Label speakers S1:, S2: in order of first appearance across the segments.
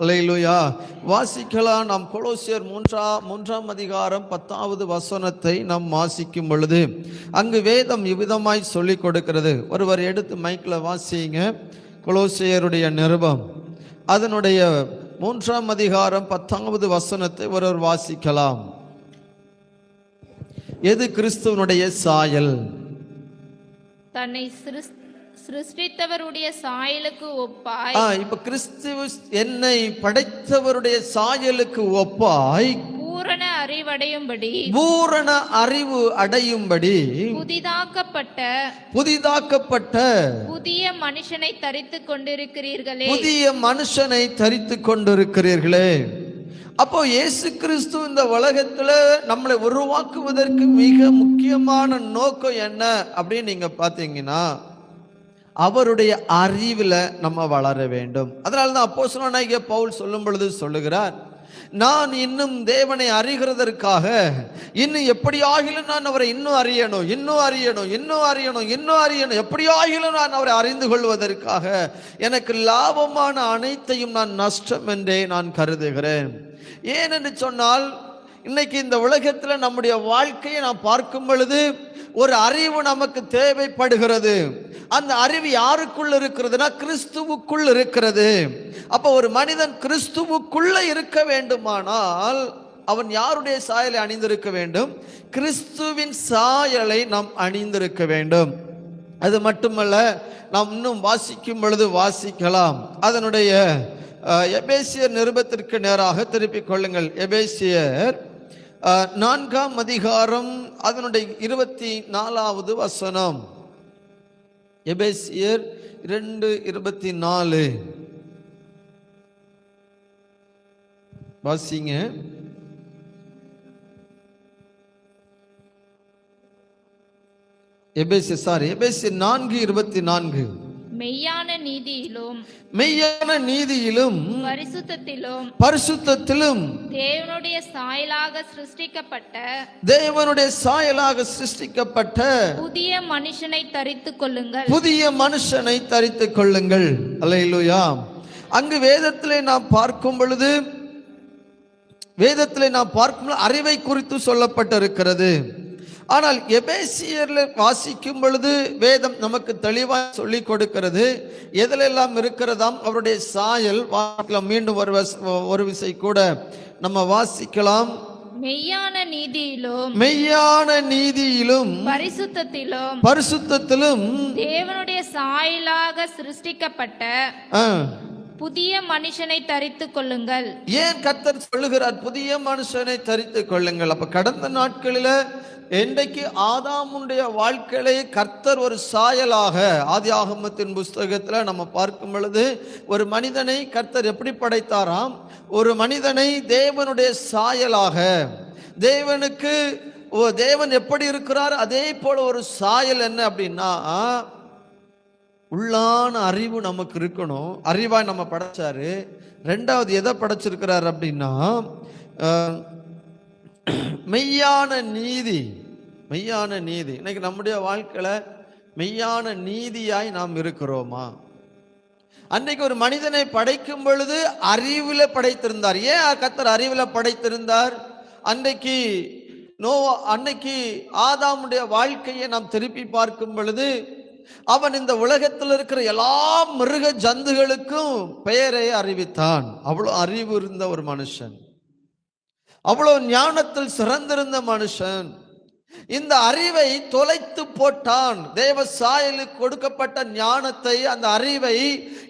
S1: அல்லேலூயா. வாசிக்கலாம். நாம் கொலோசியர் மூன்றாம் அதிகாரம் 10வது வசனத்தை நாம் வாசிக்கும் பொழுது அங்கு வேதம் இவ்விதமாய் சொல்லிக் கொடுக்கிறது. ஒருவர் எடுத்து மைக்கில் வாசிங்க. கொலோசியருடைய நிருபம் அதனுடைய 3ஆம் அதிகாரம் 10வது வசனத்தை ஒருவர் வாசிக்கலாம். எது கிறிஸ்துவனுடைய சாயல்?
S2: தன்னை சிருஷ்டித்தவருடைய சாயலுக்கு ஒப்பாய்.
S1: இப்ப கிறிஸ்து என்னை படைத்தவருடைய சாயலுக்கு ஒப்பாய்
S2: பூரண
S1: அறிவு அடையும்படி புதிதாக்கப்பட்ட
S2: புதிய மனுஷனை தரித்துக்
S1: கொண்டிருக்கிறீர்களே. அப்போ இயேசு கிறிஸ்து இந்த உலகத்துல நம்மளை உருவாக்குவதற்கு மிக முக்கியமான நோக்கம் என்ன அப்படின்னு நீங்க பாத்தீங்கன்னா, அவருடைய அறிவுல நம்ம வளர வேண்டும். அதனால்தான் அப்போஸ்தலனாகிய பவுல் சொல்லும் பொழுது சொல்லுகிறார், நான் இன்னும் தேவனை அறிகிறதற்காக இன்னும் எப்படியாகிலும் நான் அவரை இன்னும் அறியணும், எப்படியாகிலும் நான் அவரை அறிந்து கொள்வதற்காக எனக்கு லாபமான அனைத்தையும் நான் நஷ்டம் என்றே நான் கருதுகிறேன். ஏனென்று சொன்னால், இன்னைக்கு இந்த உலகத்தில் நம்முடைய வாழ்க்கையை நாம் பார்க்கும் பொழுது ஒரு அறிவு நமக்கு தேவைப்படுகிறது. அந்த அறிவு யாருக்குள் இருக்கிறதுனா கிறிஸ்துவுக்குள் இருக்கிறது. அப்ப ஒரு மனிதன் கிறிஸ்துவுக்குள்ள இருக்க வேண்டுமானால் அவன் யாருடைய சாயலை அணிந்திருக்க வேண்டும்? கிறிஸ்துவின் சாயலை நாம் அணிந்திருக்க வேண்டும். அது மட்டுமல்ல, நாம் இன்னும் வாசிக்கும் பொழுது வாசிக்கலாம். அதனுடைய எபேசியர் நிருபத்திற்கு நேராக திருப்பிக் கொள்ளுங்கள். எபேசியர் 4ஆம் அதிகாரம் அதனுடைய 24வது வசனம். எபேசியர் 2:24 வாசிங்க. எபேசியர் 4:24
S2: மெய்யான நீதியிலும்
S1: பரிசுத்தத்திலும்
S2: தேவனுடைய சாயலாக சிருஷ்டிக்கப்பட்ட புதிய மனுஷனை தரித்துக் கொள்ளுங்கள். அல்லேலூயா. அங்கு வேதத்திலே நாம் பார்க்கும் பொழுது அறிவை குறித்து சொல்லப்பட்டிருக்கிறது. ஆனால் எபேசியர்ல வாசிக்கும் பொழுது வேதம் நமக்கு தெளிவாக சொல்லிக் கொடுக்கிறது. எதிலெல்லாம் இருக்கிறதாம் அவருடைய சாயல். மீண்டும் ஒரு விசை கூட நம்ம வாசிக்கலாம். மெய்யான
S1: நீதியிலும் பரிசுத்தத்திலும்
S2: தேவனுடைய சாயலாக சிருஷ்டிக்கப்பட்ட புதிய மனுஷனை தரித்துக் கொள்ளுங்கள்.
S1: ஏன் கர்த்தர் சொல்லுகிறார் புதிய மனுஷனை தரித்துக் கொள்ளுங்கள்? அப்ப கடந்த நாட்களில் இன்றைக்கு ஆதாமுடைய வாழ்க்கையை கர்த்தர் ஒரு சாயலாக ஆதியாகமத்தின் புஸ்தகத்தில் நம்ம பார்க்கும் பொழுது ஒரு மனிதனை கர்த்தர் எப்படி படைத்தாராம்? ஒரு மனிதனை தேவனுடைய சாயலாக, தேவன் எப்படி இருக்கிறார் அதே போல ஒரு சாயல். என்ன அப்படின்னா, உள்ளான அறிவு நமக்கு இருக்கணும். அறிவாய் நம்ம படைச்சாரு. ரெண்டாவது எதை படைச்சிருக்கிறார் அப்படின்னா, மெய்யான நீதி. இன்னைக்கு நம்முடைய வாழ்க்கையில மெய்யான நீதியாய் நாம் இருக்கிறோமா? அன்னைக்கு ஒரு மனிதனை படைக்கும் பொழுது அறிவுல படைத்திருந்தார். ஏன் கர்த்தர் அறிவுல படைத்திருந்தார்? அன்னைக்கு ஆதாமுடைய வாழ்க்கையை நாம் திருப்பி பார்க்கும் பொழுது அவன் இந்த உலகத்தில் இருக்கிற எல்லா மிருக ஜந்துகளுக்கும் பெயரை அறிவித்தான். அவ்வளவு அறிவு இருந்த ஒரு மனுஷன், அவ்வளவு ஞானத்தில் சிறந்திருந்த மனுஷன். இந்த அறிவை தொலைத்து போட்டான். தேவ சாயலுக்கு கொடுக்கப்பட்ட ஞானத்தை, அந்த அறிவை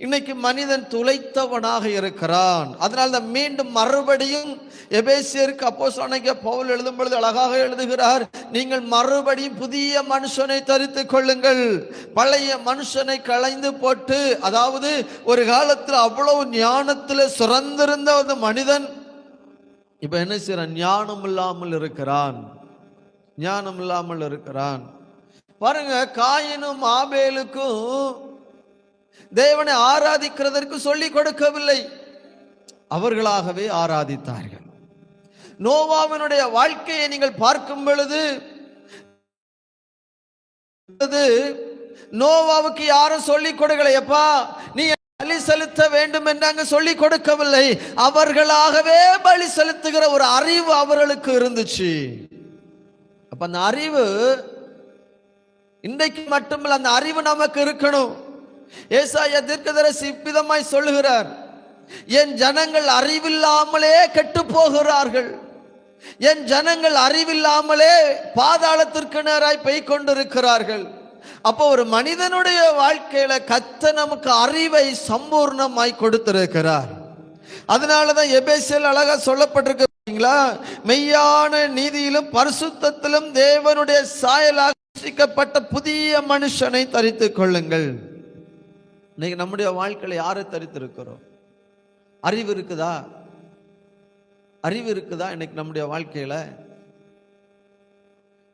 S1: இன்னைக்கு மனிதன் துளைத்தவனாக இருக்கிறான். அதனால்தான் மீண்டும் மறுபடியும் எபேசியருக்கு அப்போஸ்தலனாகிய பவுல் எழுதும் பொழுது அழகாக எழுதுகிறார், நீங்கள் மறுபடியும் புதிய மனுஷனை தரித்துக் கொள்ளுங்கள். பழைய மனுஷனை களைந்து போட்டு, அதாவது ஒரு காலத்தில் அவ்வளவு ஞானத்தில் சிறந்திருந்த ஒரு மனிதன் இப்ப என்ன செய்யறான்? ஞானம் இல்லாமல் இருக்கிறான். பாருங்க, காயினும் ஆபேலுக்கும் தேவனை ஆராதிக்கிறதற்கு சொல்லிக் கொடுக்கவில்லை, அவர்களாகவே ஆராதித்தார்கள். நோவாவினுடைய வாழ்க்கையை நீங்கள் பார்க்கும் பொழுது நோவாவுக்கு யாரும் சொல்லிக் கொடுக்கலையப்பா, நீ பலி செலுத்த வேண்டும் என்று அங்கு சொல்லிக் கொடுக்கவில்லை. அவர்களாகவே பலி செலுத்துகிற ஒரு அறிவு அவர்களுக்கு இருந்துச்சு. அப்ப அந்த அறிவு இன்றைக்கு மட்டுமல்ல, அந்த அறிவு நமக்கு இருக்கணும். ஏசாயா தீர்க்கதரிசி இவ்விதமாய் சொல்லுகிறார், என் ஜனங்கள் அறிவில்லாமலே கெட்டு போகிறார்கள், என் ஜனங்கள் அறிவில்லாமலே பாதாளத்திற்கு நேராய் போய் கொண்டிருக்கிறார்கள். அப்போ ஒரு மனிதனுடைய வாழ்க்கையில கர்த்தர் நமக்கு அறிவை சம்பூர்ணமாய் கொடுத்திருக்கிறார். அதனாலதான் எபேசியர் அழகா சொல்லப்பட்டிருக்கீங்களா, மெய்யான நீதியிலும் பரிசுத்தத்திலும் தேவனுடைய சாயலாக சிருஷ்டிக்கப்பட்ட புதிய மனுஷனை தரித்துக் கொள்ளுங்கள். இன்னைக்கு நம்முடைய வாழ்க்கையில யாரை தரித்திருக்கிறோம்? அறிவு இருக்குதா? அறிவு இருக்குதா இன்னைக்கு நம்முடைய வாழ்க்கையில?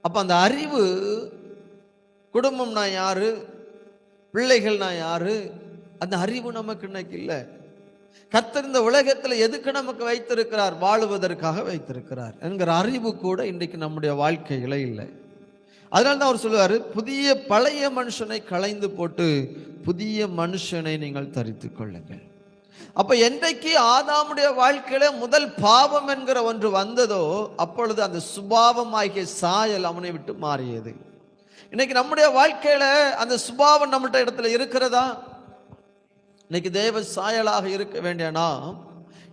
S1: அப்ப அந்த அறிவு, குடும்பம்னா யாரு, பிள்ளைகள்னா யாரு, அந்த அறிவு நமக்கு இன்னைக்கு இல்லை. கர்த்தர் இந்த உலகத்தில் எதுக்கு நமக்கு வைத்திருக்கிறார்? வாழுவதற்காக வைத்திருக்கிறார் என்கிற அறிவு கூட இன்றைக்கு நம்முடைய வாழ்க்கையில இல்லை. அதனால தான் அவர் சொல்லுவாரு, புதிய பழைய மனுஷனை களைந்து போட்டு புதிய மனுஷனை நீங்கள் தரித்துக் கொள்ளுங்கள். அப்ப என்றைக்கு ஆதாமுடைய வாழ்க்கையில முதல் பாவம் என்கிற ஒன்று வந்ததோ, அப்பொழுது அந்த சுபாவம் ஆகிய சாயல் அவனை விட்டு மாறியது. இன்னைக்கு நம்முடைய வாழ்க்கையில அந்த சுபாவம் நம்மகிட்ட இடத்துல இருக்கிறதா? இன்னைக்கு தேவ சாயலாக இருக்க வேண்டிய நாம்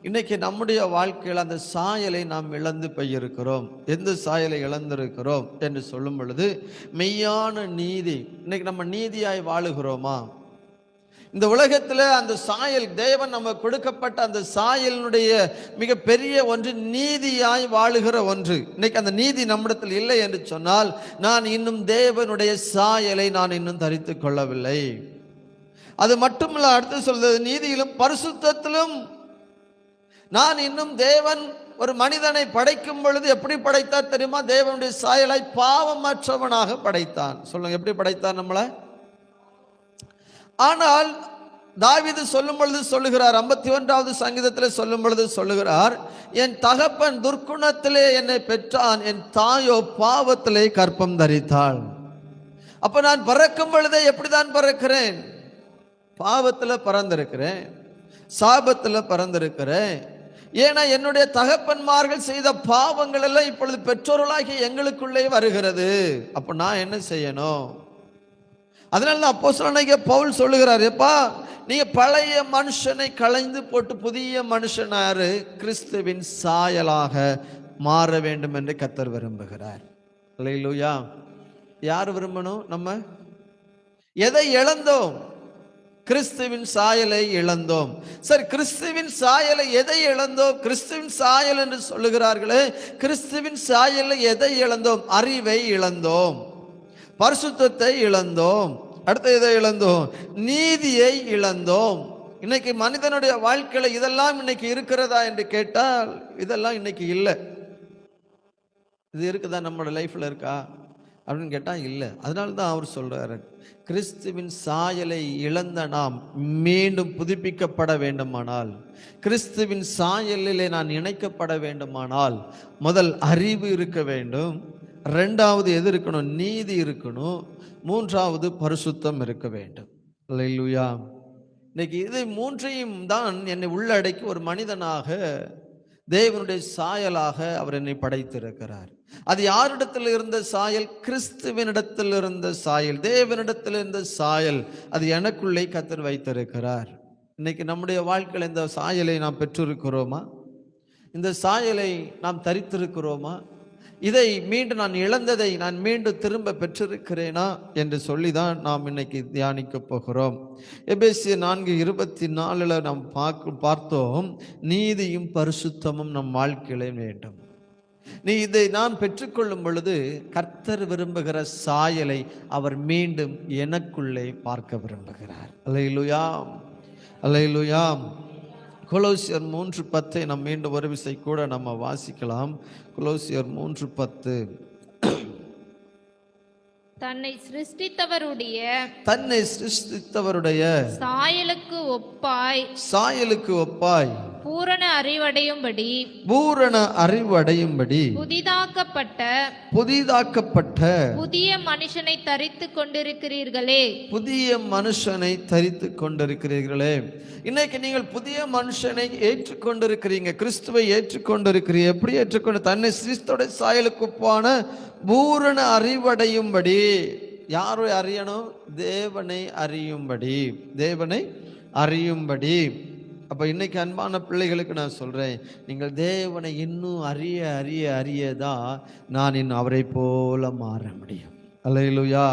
S1: இன்னைக்கு நம்முடைய வாழ்க்கையில் அந்த சாயலை நாம் இழந்து போயிருக்கிறோம். எந்த சாயலை இழந்திருக்கிறோம் என்று சொல்லும் பொழுது, மெய்யான நீதி. இன்னைக்கு நம்ம நீதியாய் வாழுகிறோமா? இந்த உலகத்தில் அந்த சாயல், தேவன் நம்ம கொடுக்கப்பட்ட அந்த சாயலினுடைய மிக பெரிய ஒன்று நீதியாய் வாழுகிற ஒன்று. இன்னைக்கு அந்த நீதி நம்மிடத்தில் இல்லை என்று சொன்னால், நான் இன்னும் தேவனுடைய சாயலை நான் இன்னும் தரித்து கொள்ளவில்லை. அது மட்டுமல்ல, அடுத்து சொல்றது, நீதியிலும் பரிசுத்தத்திலும் நான் இன்னும் தேவன் ஒரு மனிதனை படைக்கும் பொழுது எப்படி படைத்தார் தெரியுமா? தேவனுடைய சாயலாய் பாவமற்றவனாக படைத்தான். சொல்லுங்க, எப்படி படைத்தான் நம்மளை? ஆனால் தாவீது சொல்லும் பொழுது சொல்லுகிறார், 51வது சங்கீதத்தில் சொல்லும் பொழுது சொல்லுகிறார், என் தகப்பன் துர்க்குணத்திலே என்னை பெற்றான், என் தாயோ பாவத்திலே கற்பம் தரித்தாள். அப்ப நான் பறக்கும் பொழுதே எப்படிதான் பறக்கிறேன்? பாவத்தில் பறந்திருக்கிறேன், சாபத்தில் பறந்திருக்கிறேன். ஏன்னா என்னுடைய தகப்பன்மார்கள் செய்த பாவங்கள் எல்லாம் இப்பொழுது பெற்றோர்களாகி எங்களுக்குள்ளே வருகிறது. அப்ப நான் என்ன செய்யணும்? அதனால அப்போஸ்தலனாகிய பவுல் சொல்லுகிறார், எப்பா நீங்க பழைய மனுஷனை களைந்து போட்டு புதிய மனுஷனாரு கிறிஸ்துவின் சாயலாக மாற வேண்டும் என்று கர்த்தர் விரும்புகிறார். அல்லேலூயா. யார் விரும்பணும்? நம்ம எதை இழந்தோம்? கிறிஸ்துவின் சாயலை இழந்தோம். சரி, கிறிஸ்துவின் சாயலை எதை இழந்தோம்? கிறிஸ்துவின் சாயல் என்று சொல்லுகிறார்களே, கிறிஸ்துவின் சாயலை எதை இழந்தோம்? அறிவை இழந்தோம், பரிசுத்தத்தை இழந்தோம், அடுத்து எதை இழந்தோம்? நீதியை இழந்தோம். இன்னைக்கு மனிதனுடைய வாழ்க்கையில இதெல்லாம் இன்னைக்கு இருக்கிறதா என்று கேட்டால் இதெல்லாம் இன்னைக்கு இல்லை. இது இருக்குதா? நம்மளோட லைஃப்ல இருக்கா அப்படின்னு கேட்டா இல்லை. அதனால தான் அவர் சொல்றாரு, கிறிஸ்துவின் சாயலை இழந்த நாம் மீண்டும் புதுப்பிக்கப்பட வேண்டுமானால், கிறிஸ்துவின் சாயலிலே நான் இணைக்கப்பட வேண்டுமானால், முதல் அறிவு இருக்க வேண்டும், ரெண்டாவது எது இருக்கணும்? நீதி இருக்கணும், மூன்றாவது பரிசுத்தம் இருக்க வேண்டும். அல்லேலூயா. இன்னைக்கு இது மூன்றையும் தான் என்னை உள்ளடக்கி ஒரு மனிதனாக, தேவனுடைய சாயலாக அவர் என்னை படைத்திருக்கிறார். அது யாரிடத்தில் இருந்த சாயல்? கிறிஸ்துவனிடத்தில் இருந்த சாயல், தேவனிடத்தில் இருந்த சாயல். அது எனக்குள்ளே கர்த்தர் வைத்திருக்கிறார். இன்னைக்கு நம்முடைய வாழ்க்கையில் இந்த சாயலை நாம் பெற்றிருக்கிறோமா? இந்த சாயலை நாம் தரித்திருக்கிறோமா? இதை மீண்டும் நான் இழந்ததை நான் மீண்டும் திரும்ப பெற்றிருக்கிறேனா என்று சொல்லிதான் நாம் இன்னைக்கு தியானிக்க போகிறோம். எபேசியர் 4:24 நாம் பார்த்தோம், நீதியும் பரிசுத்தமும் நம் வாழ்க்கையிலே வேண்டும். நீ இதை நான் பெற்றுக்கொள்ளும் பொழுது கர்த்தர் விரும்புகிற சாயலை அவர் மீண்டும் எனக்குள்ளே பார்க்க விரும்புகிறார். அல்லேலூயா, அல்லேலூயா. கொலோசியர் 3:10 நாம் மீண்டும் ஒரு விசை கூட நம்ம வாசிக்கலாம். கொலோசியர் 3:10.
S3: தன்னை சிருஷ்டித்தவருடைய
S1: சாயலுக்கு ஒப்பாய்
S3: பூரண அறிவடையும்படி
S1: பூரண அறிவடையும்படி
S3: புதிதாக்கப்பட்ட
S1: புதிய
S3: மனுஷனை தரித்து கொண்டிருக்கிறீர்களே.
S1: புதிய மனுஷனை தரித்து கொண்டிருக்கிறீர்களே. இன்னைக்கு நீங்கள் புதிய மனுஷனை ஏற்றுக்கொண்டிருக்கிறீங்க, கிறிஸ்துவை ஏற்றுக்கொண்டிருக்கிறீங்க. எப்படி ஏற்றுக்கொண்டு? தன்னை கிறிஸ்துவோட சாயலுக்கு ஒப்பான பூரண அறிவடையும்படி. யாரை அறியணும்? தேவனை அறியும்படி, தேவனை அறியும்படி. அப்போ இன்னைக்கு அன்பான பிள்ளைகளுக்கு நான் சொல்கிறேன், நீங்கள் தேவனை இன்னும் அறிய அறிய அறியதான் நான் இன்னும் அவரை போல மாற முடியும். அல்லேலூயா.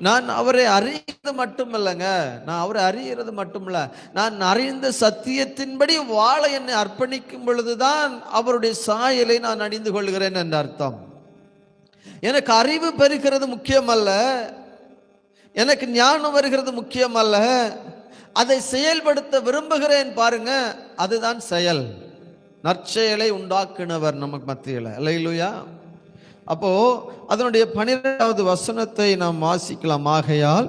S1: நான் அவரை அறியறது மட்டுமல்லங்க, நான் அவரை அறியறது மட்டுமல்ல, நான் அறிந்த சத்தியத்தின்படி வாழ என்னை அர்ப்பணிக்கும் பொழுதுதான் அவருடைய சாயலை நான் அணிந்து கொள்கிறேன் என்ற அர்த்தம். எனக்கு அறிவு பெறுகிறது முக்கியமல்ல, எனக்கு ஞானம் வருகிறது முக்கியமல்ல, அதை செயல்படுத்த விரும்புகிறேன் பாருங்க, அதுதான் செயல். நற்செயலை உண்டாக்குனவர் நமக்கு மத்தியில். அல்லேலூயா. அப்போ அதனுடைய 12வது வசனத்தை நாம் வாசிக்கலாம். ஆகையால்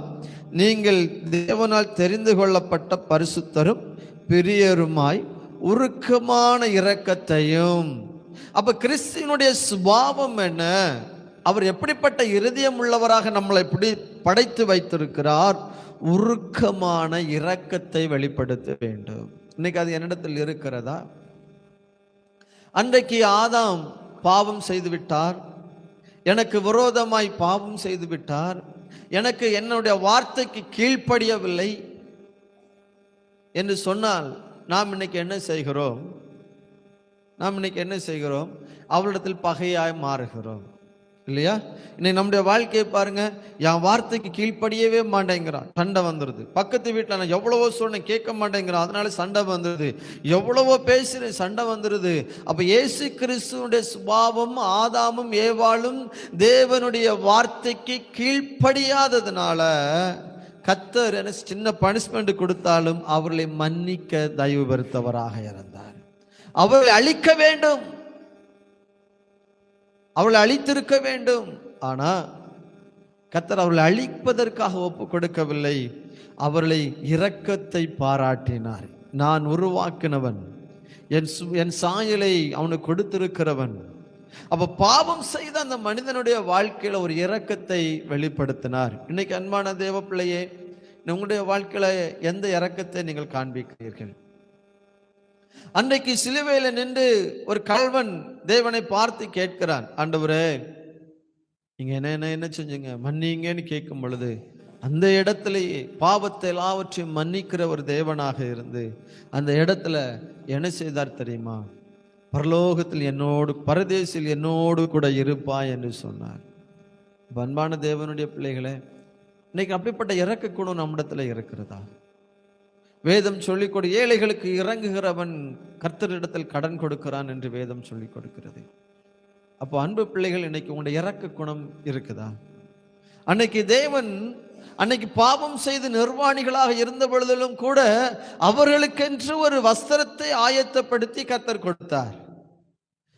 S1: நீங்கள் தேவனால் தெரிந்து கொள்ளப்பட்ட பரிசுத்தரும் பிரியருமாய் உருக்கமான இரக்கத்தையும். அப்ப கிறிஸ்துவினுடைய சுபாவம் என்ன? அவர் எப்படிப்பட்ட இருதயம் உள்ளவராக நம்மளை படைத்து வைத்திருக்கிறார்? உருக்கமான இரக்கத்தை வெளிப்படுத்த வேண்டும். இன்னைக்கு அது என்னிடத்தில் இருக்கிறதா? அன்றைக்கு ஆதாம் பாவம் செய்து விட்டார், எனக்கு விரோதமாய் பாவம் செய்து விட்டார், எனக்கு என்னுடைய வார்த்தைக்கு கீழ்ப்படியவில்லை என்று சொன்னால் நாம் இன்னைக்கு என்ன செய்கிறோம்? அவளிடத்தில் பகையாய் மாறுகிறோம் இல்லையா? இன்னைக்கு நம்முடைய வாழ்க்கையை பாருங்க, என் வார்த்தைக்கு கீழ்ப்படியவே மாட்டேங்கிறான், சண்டை வந்துடுது. பக்கத்து வீட்டில் நான் எவ்வளவோ சொன்னேன், கேட்க மாட்டேங்கிறான், அதனால சண்டை வந்துடுது. எவ்வளவோ பேசுறேன், சண்டை வந்துடுது. அப்ப இயேசு கிறிஸ்துவுடைய சுபாவம், ஆதாமும் ஏவாளும் தேவனுடைய வார்த்தைக்கு கீழ்ப்படியாததுனால கர்த்தர் என்ன சின்ன பனிஷ்மெண்ட் கொடுத்தாலும் அவர்களை மன்னிக்க தயவு பெருத்தவராக இருந்தார். அவர்களை அழிக்க வேண்டும், அவளை அழித்திருக்க வேண்டும். ஆனா கர்த்தர் அவர்களை அழிப்பதற்காக ஒப்பு கொடுக்கவில்லை, அவர்களை இரக்கத்தை பாராட்டினார். நான் உருவாக்கினவன், என் சாயலை அவனுக்கு கொடுத்திருக்கிறவன். அப்ப பாவம் செய்த அந்த மனிதனுடைய வாழ்க்கையில ஒரு இரக்கத்தை வெளிப்படுத்தினார். இன்னைக்கு அன்பான தேவ பிள்ளையே, உங்களுடைய வாழ்க்கையில எந்த இரக்கத்தை நீங்கள் காண்பிக்கிறீர்கள்? அன்றைக்கு சிலுவையில் நின்று ஒரு கள்வன் தேவனை பார்த்து கேட்கிறான், ஆண்டவரே நீங்க என்ன செஞ்சீங்க, மன்னிங்கன்னு கேட்கும் பொழுது அந்த இடத்திலேயே பாவத்தை எல்லாவற்றையும் மன்னிக்கிற ஒரு தேவனாக இருந்து அந்த இடத்துல என்ன செய்தார் தெரியுமா? பரலோகத்தில் என்னோடு, பரதேசில் என்னோடு கூட இருப்பா என்று சொன்னார். அன்பான தேவனுடைய பிள்ளைகளே, இன்னைக்கு அப்படிப்பட்ட இரக்க குணம் நம்மிடத்துல இருக்கிறதா? வேதம் சொல்லிக் கொடு, ஏழைகளுக்கு இறங்குகிறவன் கர்த்தரிடத்தில் கடன் கொடுக்கிறான் என்று வேதம் சொல்லிக் கொடுக்கிறது. அப்போ அன்பு பிள்ளைகள், இன்னைக்கு உங்களுடைய இரக்க குணம் இருக்குதா? அன்னைக்கு தேவன் அன்னைக்கு பாவம் செய்து நிர்வாணிகளாக இருந்த பொழுதிலும் கூட அவர்களுக்கென்று ஒரு வஸ்திரத்தை ஆயத்தப்படுத்தி கர்த்தர் கொடுத்தார்.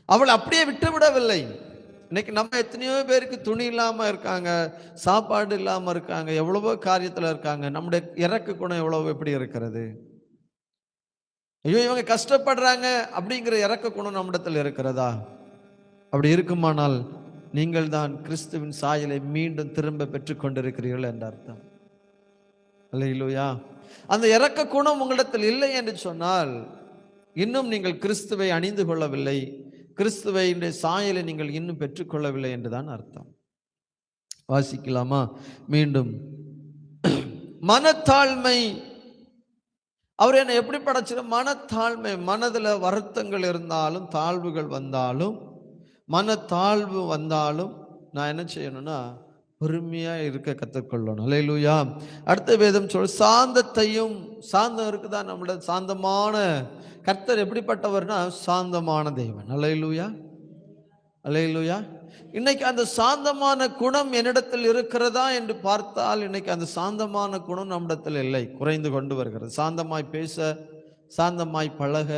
S1: அவள் அப்படியே விட்டுவிடவில்லை. இன்னைக்கு நம்ம எத்தனையோ பேருக்கு துணி இல்லாம இருக்காங்க, சாப்பாடு இல்லாம இருக்காங்க, எவ்வளவோ காரியத்துல இருக்காங்க. நம்முடைய இரக்க குணம் எவ்வளவு எப்படி இருக்கிறது? ஐயோ இவங்க கஷ்டப்படுறாங்க அப்படிங்கிற இரக்க குணம் நம்மிடத்தில் இருக்கிறதா? அப்படி இருக்குமானால் நீங்கள் தான் கிறிஸ்துவின் சாயலை மீண்டும் திரும்ப பெற்றுக் கொண்டிருக்கிறீர்கள் என்ற அர்த்தம். அல்லேலூயா. அந்த இரக்க குணம் உங்களிடத்தில் இல்லை என்று சொன்னால் இன்னும் நீங்கள் கிறிஸ்துவை அணிந்து கொள்ளவில்லை, கிறிஸ்துவை சாயலை நீங்கள் இன்னும் பெற்றுக்கொள்ளவில்லை என்றுதான் அர்த்தம். வாசிக்கலாமா மீண்டும்? மனத்தாழ்மை. அவர் என்னை எப்படி படைச்சிரு? மனத்தாழ்மை. மனதில் வருத்தங்கள் இருந்தாலும், தாழ்வுகள் வந்தாலும், மனத்தாழ்வு வந்தாலும் நான் என்ன செய்யணும்னா பொறுமையா இருக்க கற்றுக்கொள்ளணும். அல்லேலூயா. அடுத்த வேதம் சாந்தத்தையும். சாந்தம் இருக்குதா நம்மளோட? சாந்தமான கர்த்தர் எப்படிப்பட்டவர்னா சாந்தமான தேவன். அல்லேலூயா, அல்லேலூயா. இன்னைக்கு அந்த சாந்தமான குணம் என்னிடத்தில் இருக்கிறதா என்று பார்த்தால் இன்னைக்கு அந்த சாந்தமான குணம் நம்மிடத்தில் இல்லை, குறைந்து கொண்டு வருகிறது. சாந்தமாய் பேச, சாந்தமாய் பழக,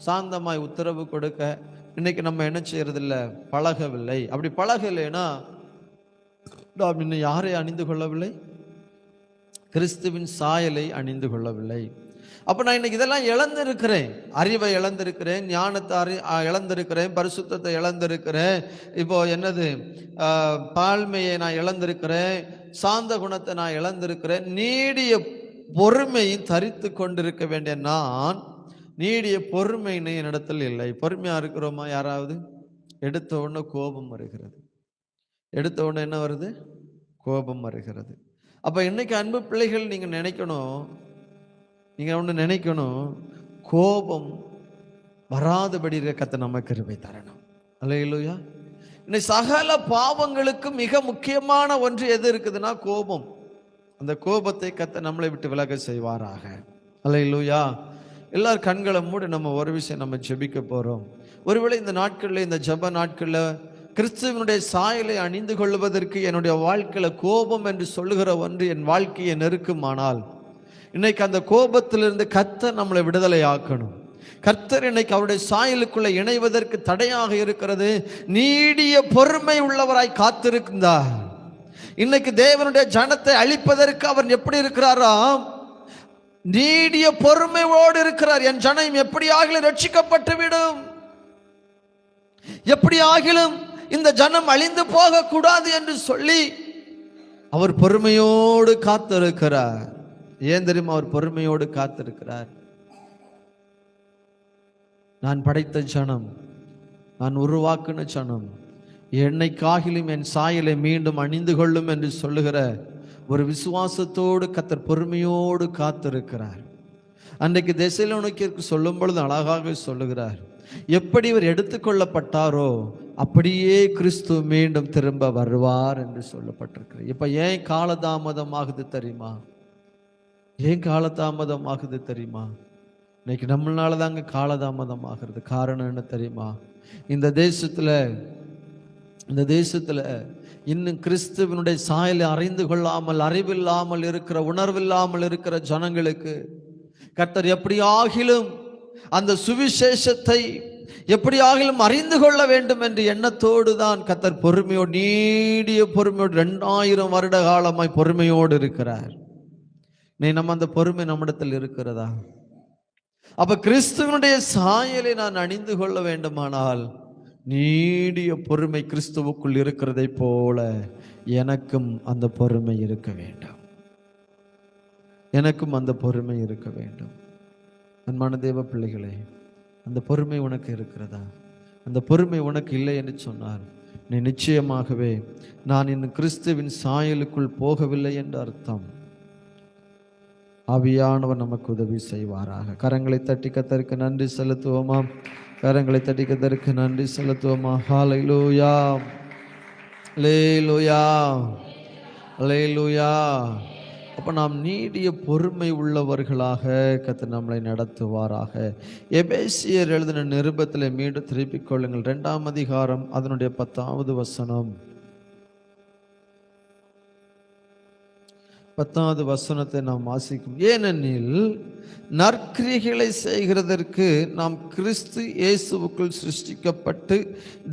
S1: சாந்தமாய் உத்தரவு கொடுக்க இன்னைக்கு நம்ம என்ன செய்யறதில்லை, பழகவில்லை. அப்படி பழகலைன்னா நாம் இன்னும் யாரை அணிந்து கொள்ளவில்லை? கிறிஸ்துவின் சாயலை அணிந்து கொள்ளவில்லை. அப்போ நான் இன்னைக்கு இதெல்லாம் இழந்திருக்கிறேன். அறிவை இழந்திருக்கிறேன், ஞானத்தை இழந்திருக்கிறேன், பரிசுத்தத்தை இழந்திருக்கிறேன். இப்போ என்னது, தாழ்மையை நான் இழந்திருக்கிறேன், சாந்த குணத்தை நான் இழந்திருக்கிறேன். நீடிய பொறுமையை தரித்து கொண்டிருக்க வேண்டிய நான், நீடிய பொறுமைன்னு என்னிடத்தில் இல்லை. பொறுமையா இருக்கிறோமா? யாராவது? எடுத்த உடனே கோபம் வருகிறது. எடுத்த உடனே என்ன வருது? கோபம் வருகிறது. அப்ப இன்னைக்கு அன்பு பிள்ளைகள், நீங்க நினைக்கணும், நீங்க ஒன்று நினைக்கணும், கோபம் வராதபடி கர்த்தர் நமக்கு கிருபை தரணும். அல்லேலூயா. இன்னைக்கு சகல பாவங்களுக்கு மிக முக்கியமான ஒன்று எது இருக்குதுன்னா கோபம். அந்த கோபத்தை கர்த்தர் நம்மளை விட்டு விலக செய்வாராக. அல்லேலூயா. எல்லாரும் கண்களை மூடி நம்ம ஒரு விஷயம் நம்ம ஜெபிக்க போறோம். ஒருவேளை இந்த நாட்களில், இந்த ஜெப நாட்களில் கிறிஸ்துவனுடைய சாயலை அணிந்து கொள்வதற்கு என்னுடைய வாழ்க்கையில கோபம் என்று சொல்லுகிற ஒன்று என் வாழ்க்கையை நெருக்குமானால், இன்னைக்கு அந்த கோபத்திலிருந்து கர்த்தர் நம்மளை விடுதலை ஆக்கணும். கர்த்தர் இன்னைக்கு அவருடைய சாயலுக்குள்ள இணைவதற்கு தடையாக இருக்கிறது. நீடிய பொறுமை உள்ளவராய் காத்திருந்தார். இன்னைக்கு தேவனுடைய ஜனத்தை அழிப்பதற்கு அவர் எப்படி இருக்கிறாராம்? நீடிய பொறுமையோடு இருக்கிறார். என் ஜனம் எப்படி ஆகிலும் ரட்சிக்கப்பட்டு விடும், எப்படி ஆகிலும் இந்த ஜனம் அழிந்து போக கூடாது என்று சொல்லி அவர் பொறுமையோடு காத்திருக்கிறார். ஏன் தெரியுமா அவர் பொறுமையோடு காத்திருக்கிறார்? நான் படைத்த ஜனம், நான் உருவாக்கின ஜனம் என்னைக்காகிலும் என் சாயலை மீண்டும் அணிந்து கொள்ளும் என்று சொல்லுகிற ஒரு விசுவாசத்தோடு கர்த்தர் பொறுமையோடு காத்திருக்கிறார். அன்றைக்கு தெசலோனிக்கேயருக்கு சொல்லும் பொழுது அழகாக சொல்லுகிறார், எப்படி இவர் எடுத்துக்கொள்ளப்பட்டாரோ அப்படியே கிறிஸ்து மீண்டும் திரும்ப வருவார் என்று சொல்லப்பட்டிருக்கிறார். இப்ப ஏன் காலதாமதம் ஆகுது தெரியுமா? ஏன் காலதாமதம் ஆகுது தெரியுமா? இன்னைக்கு நம்மளால தாங்க காலதாமதம் ஆகிறது. காரணம் என்ன தெரியுமா? இந்த தேசத்துல இன்னும் கிறிஸ்துவனுடைய சாயலை அறிந்து கொள்ளாமல், அறிவில்லாமல் இருக்கிற, உணர்வில்லாமல் இருக்கிற ஜனங்களுக்கு கர்த்தர் எப்படியாகிலும் அந்த சுவிசேஷத்தை எப்படியாகிலும் அறிந்து கொள்ள வேண்டும் என்ற எண்ணத்தோடு தான் கர்த்தர் பொறுமையோடு, நீடிய பொறுமையோடு 2000 வருட காலமாய் பொறுமையோடு இருக்கிறார். நம்ம அந்த பொறுமை நம்மிடத்தில் இருக்கிறதா? அப்ப கிறிஸ்துவனுடைய சாயலை நான் அணிந்து கொள்ள வேண்டுமானால் நீடிய பொறுமை கிறிஸ்துவுக்குள் இருக்கிறதை போல எனக்கும் அந்த பொறுமை இருக்க வேண்டும். எனக்கும் அந்த பொறுமை இருக்க வேண்டும். அன்பான தேவ பிள்ளைகளே, அந்த பொறுமை உனக்கு இருக்கிறதா? அந்த பொறுமை உனக்கு இல்லை என்று சொன்னார், நீ நிச்சயமாகவே நான் இன்னும் கிறிஸ்துவின் சாயலுக்குள் போகவில்லை என்று அர்த்தம். ஆவியானவர் நமக்கு உதவி செய்வாராக. கரங்களை தட்டி கர்த்தருக்கு நன்றி செலுத்துவோமா? கரங்களை தட்டி கர்த்தருக்கு நன்றி செலுத்துவோமா? ஹல்லேலூயா, ஹல்லேலூயா, ஹல்லேலூயா. அப்ப நாம் நீடிய பொறுமை உள்ளவர்களாக கர்த்தர் நம்மளை நடத்துவாராக. எபேசியர் எழுதின நிருபத்தில் மீண்டும் திருப்பிக் கொள்ளுங்கள். 2ஆம் அதிகாரம் அதனுடைய 10வது வசனம். 10வது வசனத்தை நாம் வாசிக்கும். ஏனெனில் நற்கிரியைகளை செய்கிறதற்கு நாம் கிறிஸ்து இயேசுவுக்குள் சிருஷ்டிக்கப்பட்டு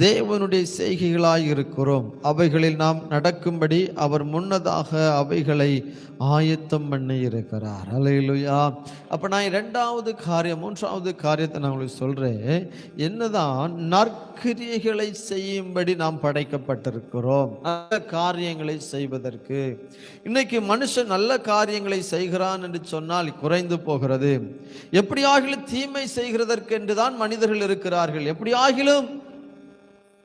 S1: தேவனுடைய செய்கைகளாய் இருக்கிறோம். அவைகளில் நாம் நடக்கும்படி அவர் முன்னதாக அவைகளை ஆயத்தம் பண்ணி இருக்கிறார். அல்லேலூயா. அப்ப நான் 2வது காரியம், 3வது காரியத்தை நான் உங்களுக்கு சொல்றேன். என்னதான் நற்கிரியைகளை செய்யும்படி நாம் படைக்கப்பட்டிருக்கிறோம், நல்ல காரியங்களை செய்வதற்கு. இன்னைக்கு மனுஷன் நல்ல காரியங்களை செய்கிறான் என்று சொன்னால் குறைந்து போகிறது. எப்படியாகிலும் தீமை செய்கிறதற்கு என்றுதான் மனிதர்கள் இருக்கிறார்கள். எப்படியாகிலும்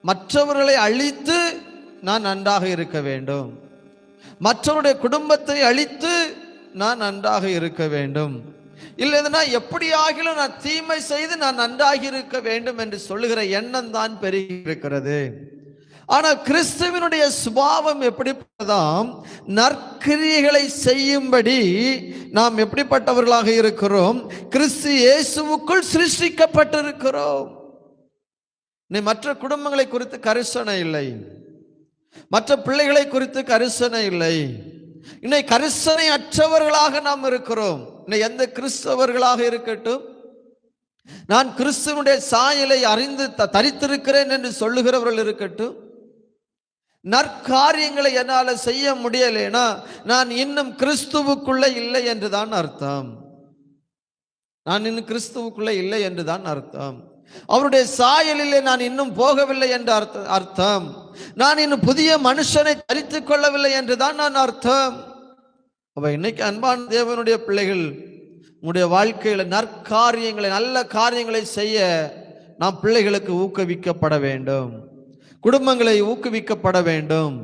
S1: மற்றவர்களை அழித்து நான் நன்றாக இருக்க வேண்டும், மற்றவருடைய குடும்பத்தை அழித்து நான் நன்றாக இருக்க வேண்டும், இல்லைன்னா எப்படியாகிலும் நான் தீமை செய்து நான் நன்றாக இருக்க வேண்டும் என்று சொல்லுகிற எண்ணம் தான் பெருகி இருக்கிறது. ஆனால் கிறிஸ்துவினுடைய சுபாவம் எப்படிப்பட்டதாம்? நற்கிரியைகளை செய்யும்படி நாம் எப்படிப்பட்டவர்களாக இருக்கிறோம்? கிறிஸ்து இயேசுவுக்குள் சிருஷ்டிக்கப்பட்டிருக்கிறோம். நீ மற்ற குடும்பங்களை குறித்து கரிசனை இல்லை, மற்ற பிள்ளைகளை குறித்து கரிசனை இல்லை. இன்னைக்கு கரிசனை அற்றவர்களாக நாம் இருக்கிறோம். இன்னைக்கு எந்த கிறிஸ்தவர்களாக இருக்கட்டும், நான் கிறிஸ்துவனுடைய சாயலை அறிந்து தரித்திருக்கிறேன் என்று சொல்லுகிறவர்கள் இருக்கட்டும், நற்காரியங்களை என்னால் செய்ய முடியலைன்னா நான் இன்னும் கிறிஸ்துவுக்குள்ள இல்லை என்றுதான் அர்த்தம். நான் இன்னும் கிறிஸ்துவுக்குள்ளே இல்லை என்று தான் அர்த்தம். அவருடைய சாயலிலே நான் இன்னும் போகவில்லை என்ற அர்த்தம். நான் இன்னும் புதிய மனுஷனை தரித்துக் கொள்ளவில்லை என்று தான் நான் அர்த்தம். அப்ப இன்னைக்கு அன்பான தேவனுடைய பிள்ளைகள், உங்களுடைய வாழ்க்கையில நற்காரியங்களை, நல்ல காரியங்களை செய்ய நாம் பிள்ளைகளுக்கு ஊக்குவிக்கப்பட வேண்டும். குடும்பங்களை ஊக்குவிக்கப்பட வேண்டும்.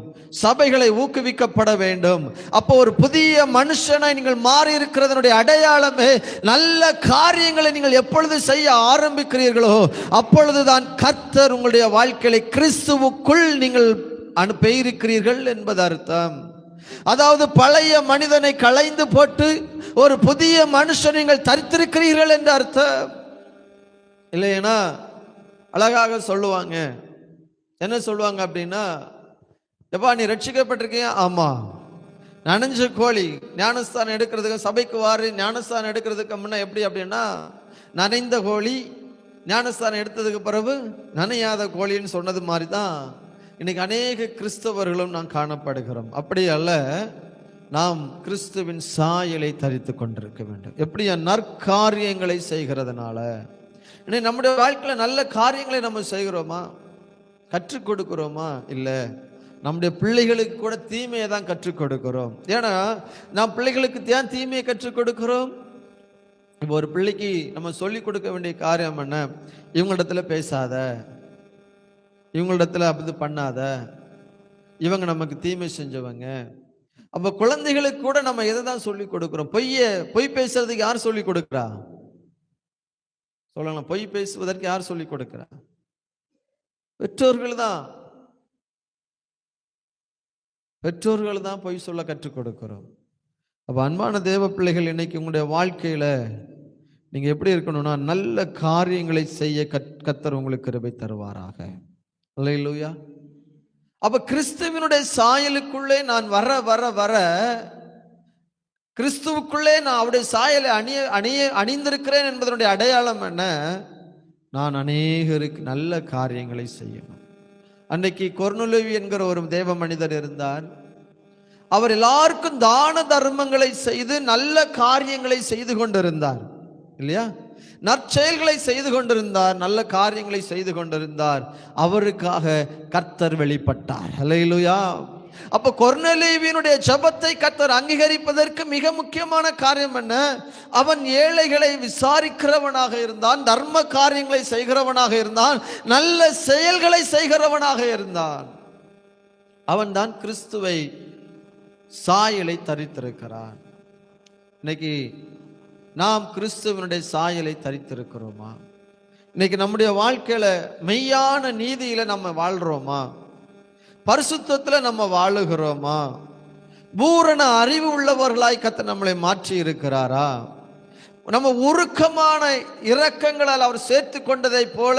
S1: சபைகளை ஊக்குவிக்கப்பட வேண்டும். அப்போ ஒரு புதிய மனுஷனை நீங்கள் மாறி இருக்கிறதனுடைய அடையாளமே நல்ல காரியங்களை நீங்கள் எப்பொழுது செய்ய ஆரம்பிக்கிறீர்களோ அப்பொழுதுதான் கர்த்தர் உங்களுடைய வாழ்க்கையை கிறிஸ்துவுக்குள் நீங்கள் பெயரிக்கிறீர்கள் என்பது அர்த்தம். அதாவது பழைய மனிதனை களைந்து போட்டு ஒரு புதிய மனுஷன் நீங்கள் தரித்திருக்கிறீர்கள் என்று அர்த்தம். இல்லையா? அழகாக சொல்லுவாங்க. என்ன சொல்லுவாங்க அப்படின்னா, எப்பா நீ ரட்சிக்கப்பட்டிருக்கியா? ஆமா. நனைஞ்ச கோழி ஞானஸ்தானம் எடுக்கிறதுக்கு, சபைக்கு வாரி ஞானஸ்தானம் எடுக்கிறதுக்கு முன்ன எப்படி அப்படின்னா, நனைந்த கோழி ஞானஸ்தானம் எடுத்ததுக்கு பிறகு நனையாத கோழின்னு சொன்னது மாதிரி தான் இன்னைக்கு அநேக கிறிஸ்தவர்களும் நாம் காணப்படுகிறோம். அப்படி அல்ல, நாம் கிறிஸ்துவின் சாயலை தரித்து கொண்டிருக்க வேண்டும். எப்படி? நற்காரியங்களை செய்கிறதுனால. இன்னைக்கு நம்முடைய வாழ்க்கையில் நல்ல காரியங்களை நம்ம செய்கிறோமா? கற்றுக் கொடுக்கிறோமா? இல்லை. நம்முடைய பிள்ளைகளுக்கு கூட தீமையை தான் கற்றுக் கொடுக்கிறோம். ஏன்னா நாம் பிள்ளைகளுக்கு ஏன் தீமையை கற்றுக் கொடுக்கிறோம்? இப்போ ஒரு பிள்ளைக்கு நம்ம சொல்லிக் கொடுக்க வேண்டிய காரியம் என்ன? இவங்களிடத்துல பேசாத, இவங்களிடத்துல அப்படி பண்ணாத, இவங்க நமக்கு தீமை செஞ்சவங்க. அப்ப குழந்தைகளுக்கு கூட நம்ம எதை தான் சொல்லிக் கொடுக்கிறோம்? பொய் பேசுறதுக்கு யார் சொல்லிக் கொடுக்கிறா? சொல்லலாம். பொய் பேசுவதற்கு யார் சொல்லிக் கொடுக்கிறா? பெற்றோர்கள் தான். பெற்றோர்கள் தான் பொய் சொல்ல கற்றுக் கொடுக்கிறோம். அப்ப அன்பான தேவ பிள்ளைகள், இன்னைக்கு உங்களுடைய வாழ்க்கையில நீங்க எப்படி இருக்கணும்னா, நல்ல காரியங்களை செய்ய கர்த்தர் உங்களுக்கு கிருபை தருவாராக. அல்லேலூயா. அப்ப கிறிஸ்துவினுடைய சாயலுக்குள்ளே நான் வர வர வர, கிறிஸ்துவுக்குள்ளே நான் அவருடைய சாயலை அணிந்திருக்கிறேன் என்பதனுடைய அடையாளம் என்ன? நான் அநேகருக்கு நல்ல காரியங்களை செய்யணும். அன்னைக்கு கொர்நேலியு என்கிற ஒரு தேவ மனிதர் இருந்தார். அவர் எல்லாருக்கும் தான தர்மங்களை செய்து நல்ல காரியங்களை செய்து கொண்டிருந்தார். இல்லையா? நற்செயல்களை செய்து கொண்டிருந்தார், நல்ல காரியங்களை செய்து கொண்டிருந்தார். அவருக்காக கர்த்தர் வெளிப்பட்டார். அல்லேலூயா. அப்ப கொர்நேலியுவினுடைய ஜெபத்தை கர்த்தர் அங்கீகரிப்பதற்கு மிக முக்கியமான காரியம் என்ன? அவன் ஏழைகளை விசாரிக்கிறவனாக இருந்தான், தர்ம காரியங்களை செய்கிறவனாக இருந்தான், நல்ல செயல்களை செய்கிறவனாக இருந்தான். அவன் தான் கிறிஸ்துவை சாயலை தரித்திருக்கிறான். இன்னைக்கு நாம் கிறிஸ்துவனுடைய சாயலை தரித்திருக்கிறோமா? இன்னைக்கு நம்முடைய வாழ்க்கையில மெய்யான நீதியில நம்ம வாழ்றோமா? பரிசுத்தத்துல நம்ம வாழுகிறோமா? பூரண அறிவு உள்ளவர்களாய் கர்த்தர் நம்மளை மாற்றி இருக்கிறாரா? நம்ம உருக்கமான இரக்கங்களால் அவர் சேர்த்து கொண்டதை போல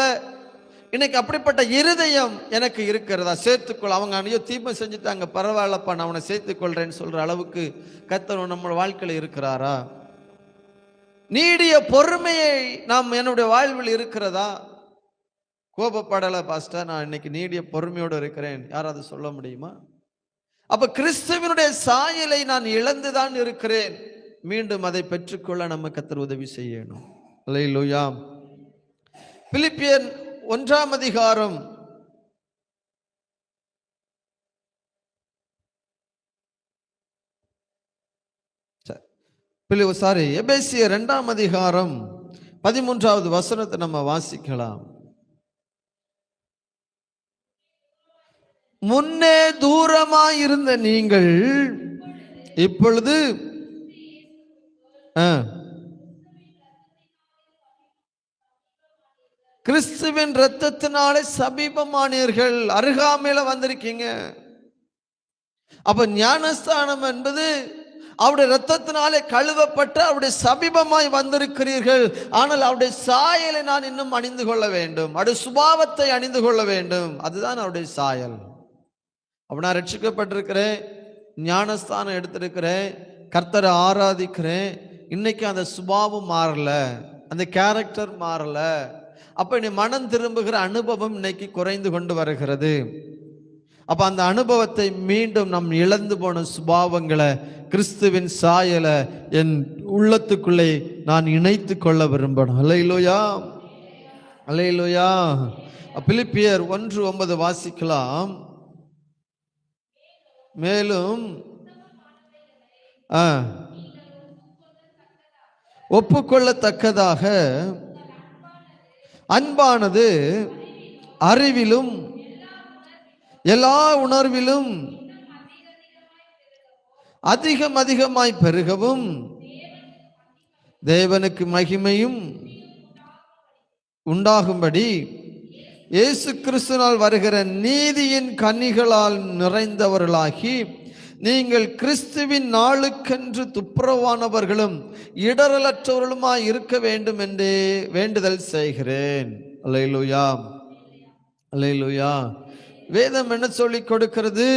S1: இன்னைக்கு அப்படிப்பட்ட இருதயம் எனக்கு இருக்கிறதா? சேர்த்துக்கொள். அவங்க ஐயோ தீமை செஞ்சுட்டாங்க, பரவாயில்லப்பா நான் அவனை சேர்த்துக்கொள்றேன்னு சொல்ற அளவுக்கு கர்த்தர் நம்ம வாழ்க்கையில் இருக்கிறாரா? நீடிய பொறுமையை நாம் என்னுடைய வாழ்வில் இருக்கிறதா? கோபப்படலை பாஸ்டர், நான் இன்னைக்கு நீடிய பொறுமையோடு இருக்கிறேன், யாராவது சொல்ல முடியுமா? அப்ப கிறிஸ்துவினுடைய சாயலை நான் இழந்துதான் இருக்கிறேன். மீண்டும் அதை பெற்றுக்கொள்ள நம்ம கர்த்தர் உதவி செய்யணும். அல்லேலூயா. பிலிப்பியர் 1 அதிகாரம் 13வது வசனத்தை நம்ம வாசிக்கலாம். முன்னே தூரமாய் இருந்த நீங்கள் இப்பொழுது கிறிஸ்துவின் இரத்தத்தினாலே சமீபமானீர்கள், அருகாமையில வந்திருக்கீங்க. அப்ப ஞானஸ்தானம் என்பது அவருடைய இரத்தத்தினாலே கழுவப்பட்ட அவருடைய சமீபமாய் வந்திருக்கிறீர்கள். ஆனால் அவருடைய சாயலை நான் இன்னும் அணிந்து கொள்ள வேண்டும், அவருடைய சுபாவத்தை அணிந்து கொள்ள வேண்டும். அதுதான் அவருடைய சாயல். அப்ப நான் ரட்சிக்கப்பட்டிருக்கிறேன், ஞானஸ்தானம் எடுத்திருக்கிறேன், கர்த்தரை ஆராதிக்கிறேன். இன்னைக்கு அந்த சுபாவம் மாறல, அந்த கேரக்டர் மாறல. அப்ப நீ மனம் திரும்புகிற அனுபவம் இன்னைக்கு குறைந்து கொண்டு வருகிறது. அப்ப அந்த அனுபவத்தை மீண்டும் நம் இழந்து போன சுபாவங்களை, கிறிஸ்துவின் சாயலை என் உள்ளத்துக்குள்ளே நான் இணைத்து கொள்ள விரும்பணும். அல்லேலூயா, அல்லேலூயா. பிலிப்பியர் 1:9 வாசிக்கலாம். மேலும் ஒப்புக்கொள்ளத்தக்கதாக அன்பானது அறிவிலும் எல்லா உணர்விலும் அதிகமாய் பெருகவும் தேவனுக்கு மகிமையும் உண்டாகும்படி இயேசு கிறிஸ்துவினால் வருகிற நீதியின் கனிகளால் நிறைந்தவர்களாகி நீங்கள் கிறிஸ்துவின் நாளுக்கென்று துப்புரவானவர்களும் இடரலற்றவர்களுமாய் இருக்க வேண்டும் என்றே வேண்டுதல் செய்கிறேன். அல்லேலூயா, அல்லேலூயா. வேதம் என்ன சொல்லிக் கொடுக்கிறது?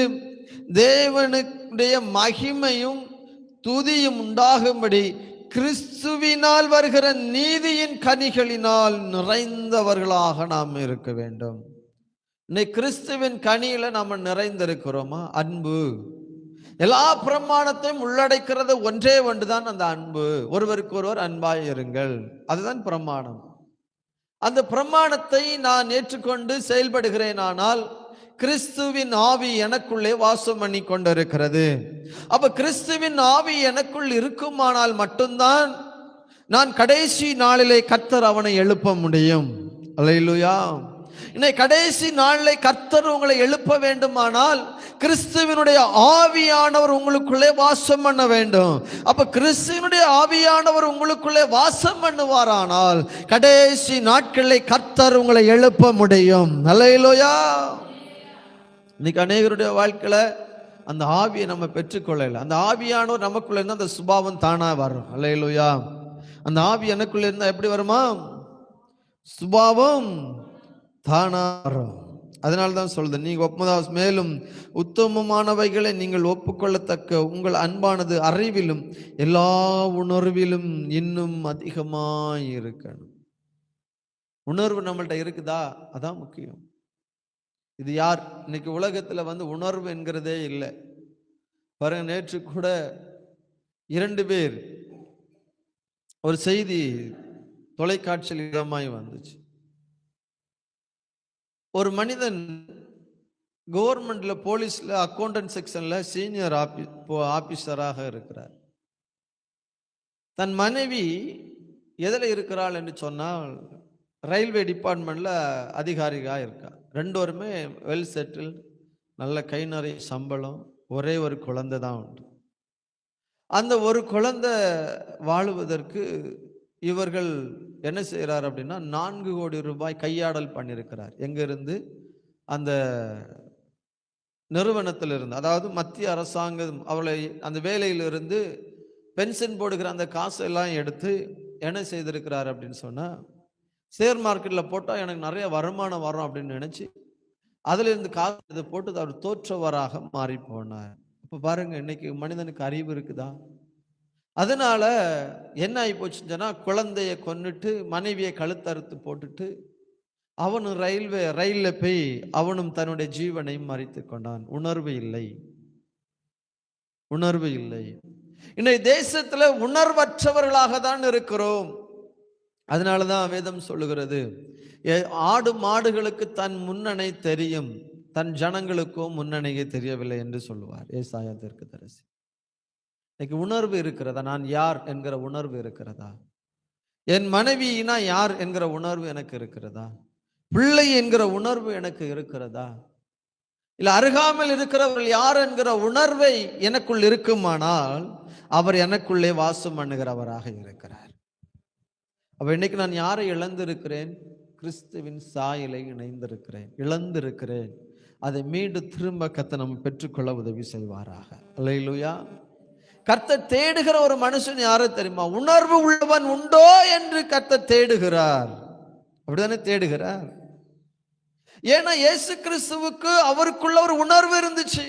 S1: தேவனுடைய மகிமையும் துதியும் உண்டாகும்படி கிறிஸ்துவினால் வருகிற நீதியின் கனிகளினால் நிறைந்தவர்களாக நாம் இருக்க வேண்டும். இன்னைக்கு கிறிஸ்துவின் கனியில நாம் நிறைந்திருக்கிறோமா? அன்பு. எல்லா பிரமாணத்தையும் உள்ளடக்கிறது ஒன்றே ஒன்றுதான், அந்த அன்பு. ஒருவருக்கு ஒருவர் அன்பாய் இருங்கள், அதுதான் பிரமாணம். அந்த பிரமாணத்தை நான் ஏற்றுக்கொண்டு செயல்படுகிறேன், ஆனால் கிறிஸ்துவின் ஆவி எனக்குள்ளே வாசம் பண்ணி கொண்டிருக்கிறது. அப்ப கிறிஸ்துவின் ஆவி எனக்குள் இருக்குமானால் மட்டும்தான் நான் கடைசி நாளிலே கர்த்தர் அவனை எழுப்ப முடியும். அல்லேலூயா. இன்னைக்கு கடைசி நாளிலே கர்த்தர் உங்களை எழுப்ப வேண்டுமானால் கிறிஸ்துவினுடைய ஆவியானவர் உங்களுக்குள்ளே வாசம் பண்ண வேண்டும். அப்ப கிறிஸ்துவினுடைய ஆவியானவர் உங்களுக்குள்ளே வாசம் பண்ணுவாரானால் கடைசி நாட்களிலே கர்த்தர் உங்களை எழுப்ப முடியும். அல்லேலூயா. இன்னைக்கு அநேகருடைய வாழ்க்கையில அந்த ஆவியை நம்ம பெற்றுக்கொள்ளல. அந்த ஆவியானவர் நமக்குள்ள இருந்தா அந்த சுபாவம் தானா வரும். அல்லேலூயா. அந்த ஆவி எனக்குள்ள இருந்தா எப்படி வருமா? சுபாவம் தானா வரும். அதனால்தான் சொல்றது, நீங்க மேலும் உத்தமமானவைகளை நீங்கள் ஒப்புக்கொள்ளத்தக்க உங்கள் அன்பானது அறிவிலும் எல்லா உணர்விலும் இன்னும் அதிகமாய் இருக்கணும். உணர்வு நம்மள்ட்ட இருக்குதா? அதான் முக்கியம். இது யார்? இன்னைக்கு உலகத்துல உணர்வு என்கிறதே இல்லை. பாருங்க, நேற்று கூட 2 பேர் ஒரு செய்தி தொலைக்காட்சியில் இடமாய் வந்துச்சு. ஒரு மனிதன் கவர்மெண்ட்ல போலீஸ்ல அக்கௌண்டன்ட் செக்ஷன்ல சீனியர் ஆபீசராக இருக்கிறார். தன் மனைவி எதில் இருக்கிறாள் என்று சொன்னால் ரயில்வே டிபார்ட்மெண்ட்ல அதிகாரிகா இருக்கா. 2 பேருமே வெல் செட்டில்டு, நல்ல கை நிறைய சம்பளம், ஒரே ஒரு குழந்தை தான் உண்டு. அந்த ஒரு குழந்தை வாழுவதற்கு இவர்கள் என்ன செய்கிறார் அப்படின்னா 4 கோடி ரூபாய் கையாடல் பண்ணியிருக்கிறார். எங்கிருந்து? அந்த நிறுவனத்திலிருந்து, அதாவது மத்திய அரசாங்கம் அவளை அந்த வேலையிலிருந்து பென்ஷன் போடுகிற அந்த காசெல்லாம் எடுத்து என்ன செய்திருக்கிறார் அப்படின்னு சொன்னால், ஷேர் மார்க்கெட்டில் போட்டால் எனக்கு நிறைய வருமானம் வரும் அப்படின்னு நினச்சி அதிலிருந்து காசு இதை போட்டு அவர் தோற்றவராக மாறி போனார். இப்போ பாருங்க, இன்னைக்கு மனிதனுக்கு அறிவு இருக்குதா? அதனால என்ன ஆகி போச்சுன்னு சொன்னால், குழந்தைய கொன்னுட்டு மனைவியை கழுத்தறுத்து போட்டுட்டு அவனும் ரயிலில் போய் அவனும் தன்னுடைய ஜீவனையும் மறித்து கொண்டான். உணர்வு இல்லை, உணர்வு இல்லை. இன்னைக்கு தேசத்துல உணர்வற்றவர்களாக தான் இருக்கிறோம். அதனாலதான் வேதம் சொல்லுகிறது, ஆடு மாடுகளுக்கு தன் முன்னணை தெரியும், தன் ஜனங்களுக்கும் முன்னணையே தெரியவில்லை என்று சொல்லுவார் ஏசாயா தீர்க்கதரிசி. இன்னைக்கு உணர்வு இருக்கிறதா? நான் யார் என்கிற உணர்வு இருக்கிறதா? என் மனைவினா யார் என்கிற உணர்வு எனக்கு இருக்கிறதா? பிள்ளை என்கிற உணர்வு எனக்கு இருக்கிறதா? இல்ல அருகாமல் இருக்கிறவர்கள் யார் என்கிற உணர்வை எனக்குள் இருக்குமானால் அவர் எனக்குள்ளே வாசம் பண்ணுகிறவராக இருக்கிறார். அப்ப இன்னைக்கு நான் யாரை இழந்திருக்கிறேன்? கிறிஸ்துவின் சாயலை இணைந்திருக்கிறேன், இழந்திருக்கிறேன். அதை மீண்டும் திரும்ப கர்த்தர் நம்ம பெற்றுக்கொள்ள உதவி செய்வாராக. அல்லேலூயா. கர்த்தர் தேடுகிற ஒரு மனுஷன் யாரு தெரியுமா? உணர்வு உள்ளவன் உண்டோ என்று கர்த்தர் தேடுகிறார். அப்படித்தானே தேடுகிறார். ஏன்னா இயேசு கிறிஸ்துவுக்கு அவருக்குள்ள ஒரு உணர்வு இருந்துச்சு.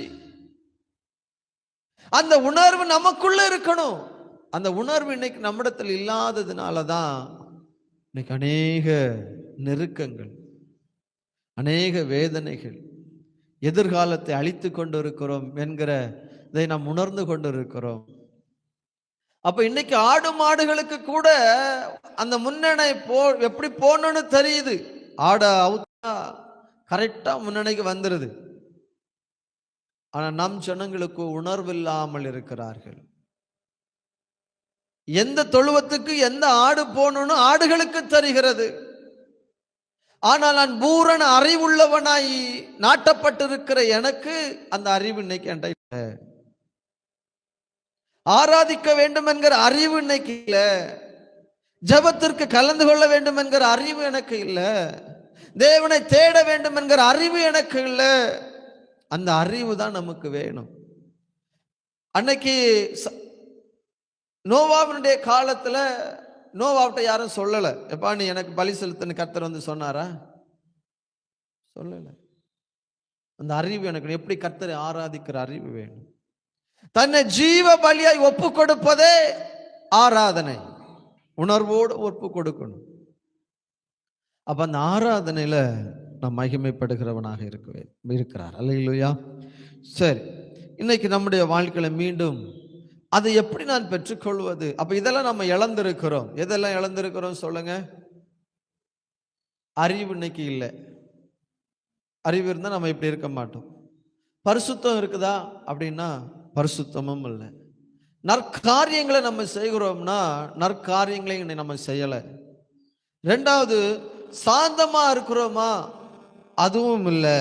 S1: அந்த உணர்வு நமக்குள்ள இருக்கணும். அந்த உணர்வு இன்னைக்கு நம்மிடத்தில் இல்லாததுனாலதான் இன்னைக்கு அநேக நெருக்கங்கள், அநேக வேதனைகள். எதிர்காலத்தை அழித்து கொண்டு இருக்கிறோம் என்கிற இதை நாம் உணர்ந்து கொண்டு இருக்கிறோம். அப்ப இன்னைக்கு ஆடு மாடுகளுக்கு கூட அந்த முன்னணை எப்படி போகணும்னு தெரியுது. ஆடை அவுத்தா கரெக்டா முன்னணிக்கு வந்துருது. ஆனா நம் ஜனங்களுக்கு உணர்வு இல்லாமல் இருக்கிறார்கள். எந்த தொழுவத்துக்கு எந்த ஆடு போகணும்னு ஆடுகளுக்கு தெரிகிறது. ஆனால் நான் பூரண அறிவுள்ளவனாய் நாட்டப்பட்டிருக்கிற எனக்கு அந்த அறிவு இன்னைக்கு என்கிட்ட இல்லை. ஆராதிக்க வேண்டும் என்கிற அறிவு இன்னைக்கு இல்லை. ஜெபத்திற்கு கலந்து கொள்ள வேண்டும் என்கிற அறிவு எனக்கு இல்லை. தேவனை தேட வேண்டும் என்கிற அறிவு எனக்கு இல்லை. அந்த அறிவு தான் நமக்கு வேணும். அன்னைக்கு நோவாவினுடைய காலத்துல நோவாவிட்ட யாரும் சொல்லல, எப்பா நீ எனக்கு பலி செலுத்தன்னு கர்த்தர் வந்து சொன்னாரா? சொல்லல. அந்த அறிவு எனக்கு எப்படி கர்த்தரை ஆராதிக்கிற அறிவு வேணும். தன்னை ஜீவ பலியாய் ஒப்பு கொடுப்பதே ஆராதனை. உணர்வோடு ஒப்பு கொடுக்கணும். அப்ப அந்த ஆராதனையில நாம் மகிமைப்படுகிறவனாக இருக்கிறார். அல்லேலூயா. சரி, இன்னைக்கு நம்முடைய வாழ்க்கையில மீண்டும் அதை எப்படி நான் பெற்றுக்கொள்வது? அப்ப இதெல்லாம் நம்ம இழந்திருக்கிறோம். எதெல்லாம் இழந்திருக்கிறோம் சொல்லுங்க? அறிவு இன்னைக்கு இல்லை. அறிவு இருந்தா நம்ம இப்படி இருக்க மாட்டோம். பரிசுத்தம் இருக்குதா அப்படின்னா பரிசுத்தமும் இல்லை. நற்காரியங்களை நம்ம செய்கிறோம்னா நற்காரியங்களை நம்ம செய்யலை. ரெண்டாவது, சாந்தமா இருக்கிறோமா? அதுவும் இல்லை.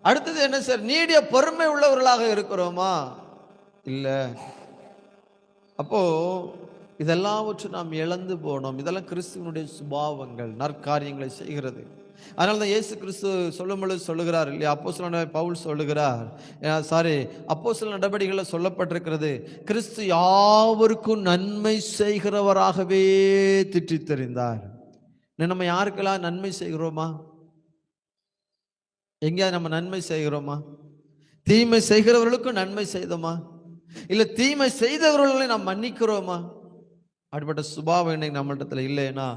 S1: அடுத்தது என்ன சார்? நீடிய பொறுமை உள்ளவர்களாக இருக்கிறோமா? இல்லை. அப்போ இதெல்லாவற்றும் நாம் இழந்து போனோம். இதெல்லாம் கிறிஸ்துவனுடைய சுபாவங்கள், நற்காரியங்களை செய்கிறது. அதனால தான் இயேசு கிறிஸ்து சொல்லும் பொழுது சொல்லுகிறார் இல்லையா, அப்போஸ்தலனாகிய பவுல் சொல்லுகிறார், அப்போஸ்தல நடவடிக்கைகளில் சொல்லப்பட்டிருக்கிறது, கிறிஸ்து யாவருக்கும் நன்மை செய்கிறவராகவே திட்டித் தெரிந்தார். நம்ம யாருக்கெல்லாம் நன்மை செய்கிறோமா? எங்கேயாவது நம்ம நன்மை செய்கிறோமா? தீமை செய்கிறவர்களுக்கும் நன்மை செய்தோமா? இல்லை தீமை செய்தவர்களை நாம் மன்னிக்கிறோமா? அப்படிப்பட்ட சுபாவம் இன்னைக்கு நம்மளிடத்துல இல்லைன்னா